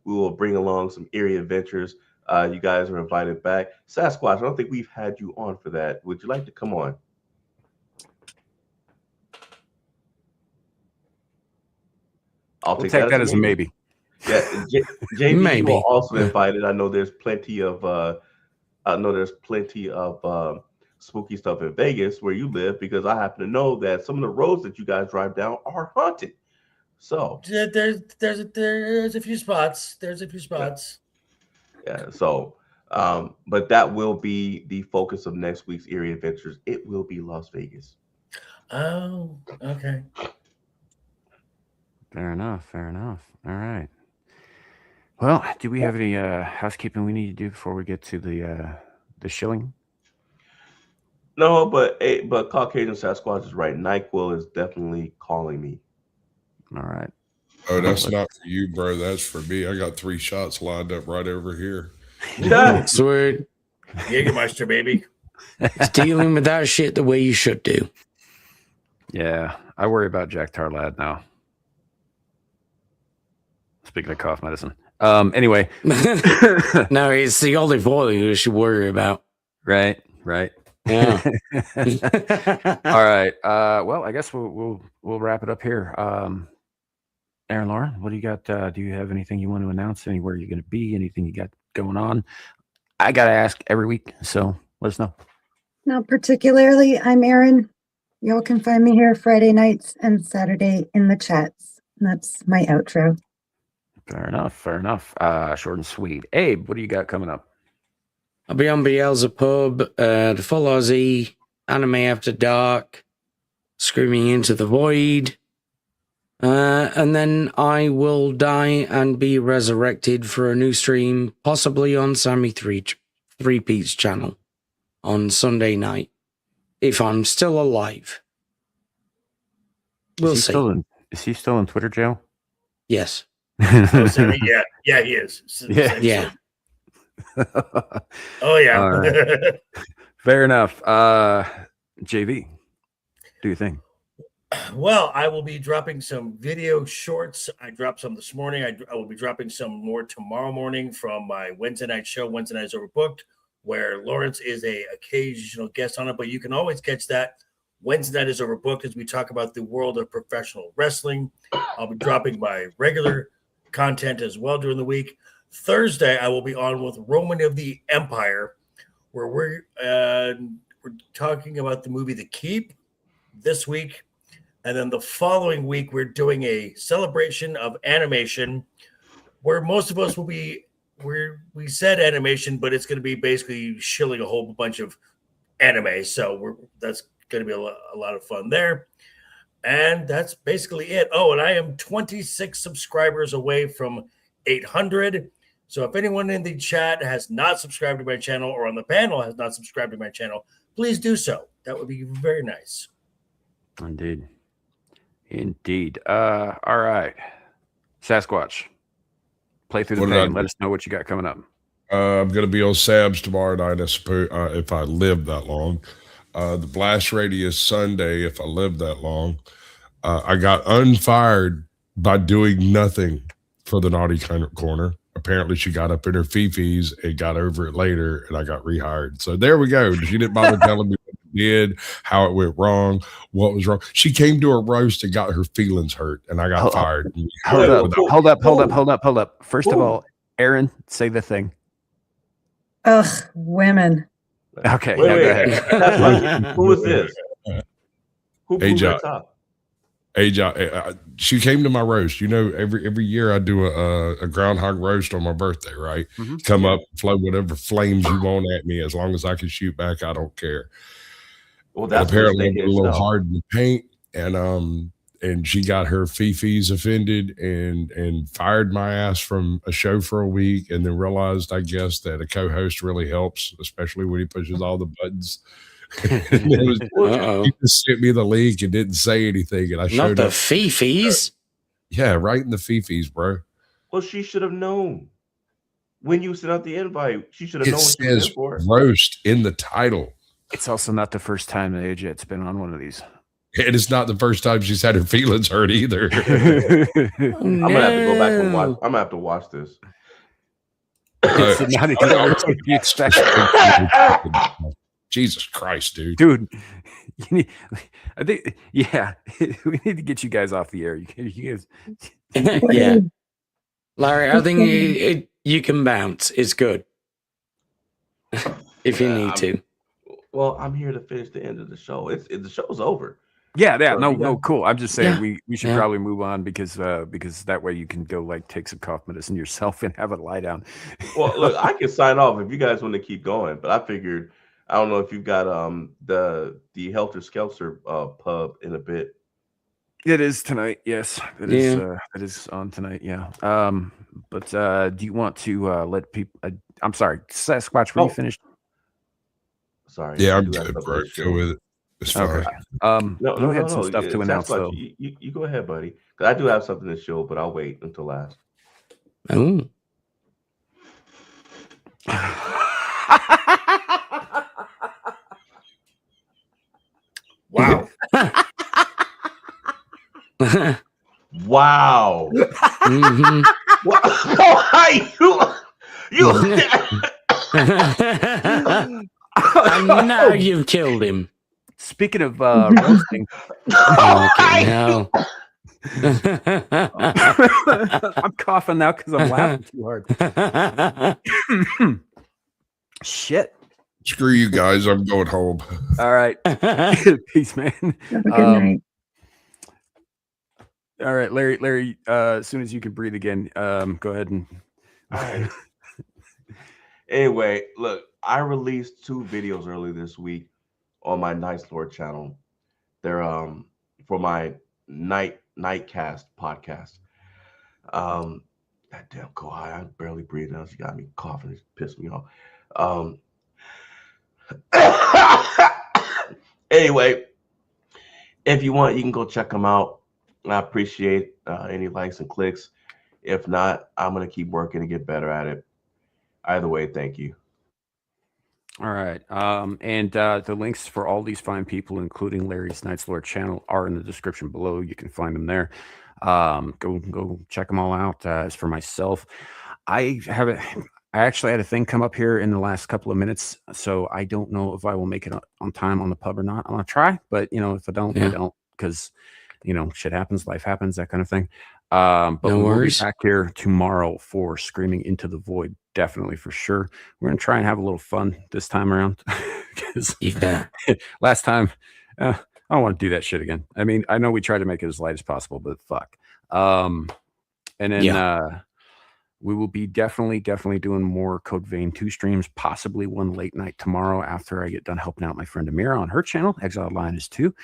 will bring along some eerie adventures. You guys are invited back. Sasquatch, I don't think we've had you on for that. Would you like to come on? We'll take that as a maybe. Yeah, JB, Maybe. you are also invited. I know there's plenty of spooky stuff in Vegas where you live, because I happen to know that some of the roads that you guys drive down are haunted. So There's a few spots. There's a few spots. yeah. So, but that will be the focus of next week's Eerie Adventures. It will be Las Vegas. Oh, okay. Fair enough. Fair enough. All right. Well, do we have any housekeeping we need to do before we get to the shilling? No, but Caucasian Sasquatch is right. NyQuil is definitely calling me. All right. Oh, that's not for you, bro. That's for me. I got 3 shots lined up right over here. Sweet. Jägermeister, baby. It's dealing with that shit the way you should do. Yeah, I worry about Jack Tarlad now. Speaking of cough medicine. Anyway. No, it's the olive oil you should worry about. Right. Yeah. All right. Well, I guess we'll wrap it up here. Erin, Laura, what do you got? Do you have anything you want to announce? Anywhere you're going to be? Anything you got going on? I got to ask every week, so let us know. Not particularly. I'm Erin. Y'all can find me here Friday nights and Saturday in the chats. That's my outro. Fair enough. Short and sweet. Abe, what do you got coming up? I'll be on Beelzebub, the Full Aussie, Anime After Dark, Screaming Into the Void, and then I will die and be resurrected for a new stream, possibly on Sammy Three Pete's channel on Sunday night, if I'm still alive. We'll see. Is he still in Twitter jail? Yes. Yeah, he is. Yeah. Oh yeah. All right. Fair enough. JV, do your thing. Well, I will be dropping some video shorts. I dropped some this morning. I will be dropping some more tomorrow morning from my Wednesday night show, Wednesday Night is Overbooked, where Laurence is a occasional guest on it. But you can always catch that Wednesday Night is Overbooked as we talk about the world of professional wrestling. I'll be dropping my regular content as well during the week. Thursday, I will be on with Roman of the Empire, where we're talking about the movie The Keep this week. And then the following week, we're doing a celebration of animation, where most of us will be, we said animation, but it's going to be basically shilling a whole bunch of anime. So that's going to be a lot of fun there. And that's basically it. Oh, and I am 26 subscribers away from 800. So if anyone in the chat has not subscribed to my channel or on the panel has not subscribed to my channel, please do so. That would be very nice. Indeed. All right. Sasquatch, play through the pay and let us know what you got coming up. I'm going to be on Sabs tomorrow night, I suppose, if I live that long. The Blast Radius Sunday, if I live that long. I got unfired by doing nothing for the Naughty Corner. Apparently, she got up in her fifis and got over it later, and I got rehired. So there we go. She didn't bother telling me what it did, how it went wrong, what was wrong. She came to a roast and got her feelings hurt, and I got fired. Hold up. First of all, Erin, say the thing. Ugh, women. Okay, Wait. go ahead. Who is this? Who put that up? She came to my roast. You know, every year I do a groundhog roast on my birthday, right? Mm-hmm. Come up, flow whatever flames you want at me. As long as I can shoot back, I don't care. Well, that's apparently I'm a little hard in the paint, and she got her fifis offended and fired my ass from a show for a week, and then realized, I guess, that a co-host really helps, especially when he pushes all the buttons. He just sent me the link and didn't say anything, and I showed up. Not the fifis. Yeah, right in the fifis, bro. Well, she should have known when you sent out the invite. She should have known what it says for. Roast in the title. It's also not the first time that AJ's been on one of these. And it's not the first time she's had her feelings hurt either. I'm gonna have to go back and watch. I'm gonna have to watch this. It's not exactly what you expect. Jesus Christ, dude. Dude, I think, yeah, we need to get you guys off the air. You guys, Yeah. Larry, I think you can bounce. It's good. If you need to. Well, I'm here to finish the end of the show. The show's over. yeah, So no, cool. I'm just saying Yeah. we should probably move on because that way you can go like take some cough medicine yourself and have a lie down. Well, look, I can sign off if you guys want to keep going, but I figured I don't know if you've got the Helter Skelter pub in a bit. It is tonight, yes. It is on tonight, yeah. But do you want to let people? I'm sorry, Sasquatch. Were you finished? Sorry. Yeah, I I'm do have good, something bro. to show. Go with it. It's fine. Okay. No, we had some stuff to announce, Sasquatch, though. You go ahead, buddy. Because I do have something to show, but I'll wait until last. Oh. Wow. Wow. Mhm. you And now you've killed him. Speaking of roasting, Okay, now. I'm coughing now because I'm laughing too hard. Shit. Screw you guys. I'm going home. All right. Peace, man. Have a good night. All right, Larry. As soon as you can breathe again, go ahead and. All right. Anyway, look, I released 2 videos early this week on my Nice Lord channel. They're for my Nightcast podcast. That damn Kohai, I barely breathe now. She got me coughing. It pissed me off. Anyway, if you want, you can go check them out. I appreciate any likes and clicks. If not, I'm going to keep working to get better at it. Either way, thank you. All right. And the links for all these fine people, including Larry's Night's Lord channel, are in the description below. You can find them there. Go check them all out. As for myself, I actually had a thing come up here in the last couple of minutes, so I don't know if I will make it on time on the pub or not. I'm gonna try, but if I don't, I don't, because shit happens, life happens, that kind of thing. But we'll be back here tomorrow for Screaming Into the Void, definitely, for sure. We're gonna try and have a little fun this time around, because last time I don't want to do that shit again. I mean, I know we tried to make it as light as possible, but fuck. And then we will be definitely doing more Code Vein 2 streams, possibly one late night tomorrow after I get done helping out my friend Amira on her channel, Exiled Lioness 2.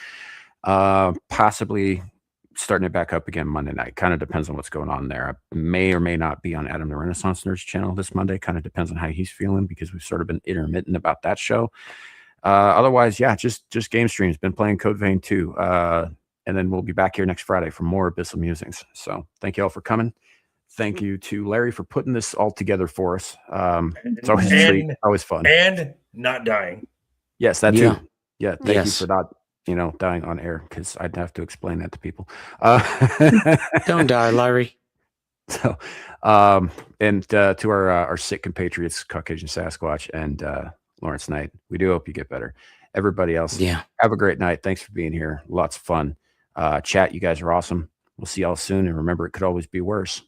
Possibly starting it back up again Monday night. Kind of depends on what's going on there. I may or may not be on Adam the Renaissance Nerd's channel this Monday. Kind of depends on how he's feeling, because we've sort of been intermittent about that show. Otherwise, yeah, just game streams. Been playing Code Vein 2. And then we'll be back here next Friday for more Abyssal Musings. So thank you all for coming. Thank you to Larry for putting this all together for us. It's always a treat, always fun. And not dying. Yes, that too. Yeah, thank you for not, dying on air, because I'd have to explain that to people. Don't die, Larry. So, and to our sick compatriots, Caucasian Sasquatch and Laurence Knight, we do hope you get better. Everybody else, have a great night. Thanks for being here. Lots of fun. Chat, you guys are awesome. We'll see y'all soon. And remember, it could always be worse.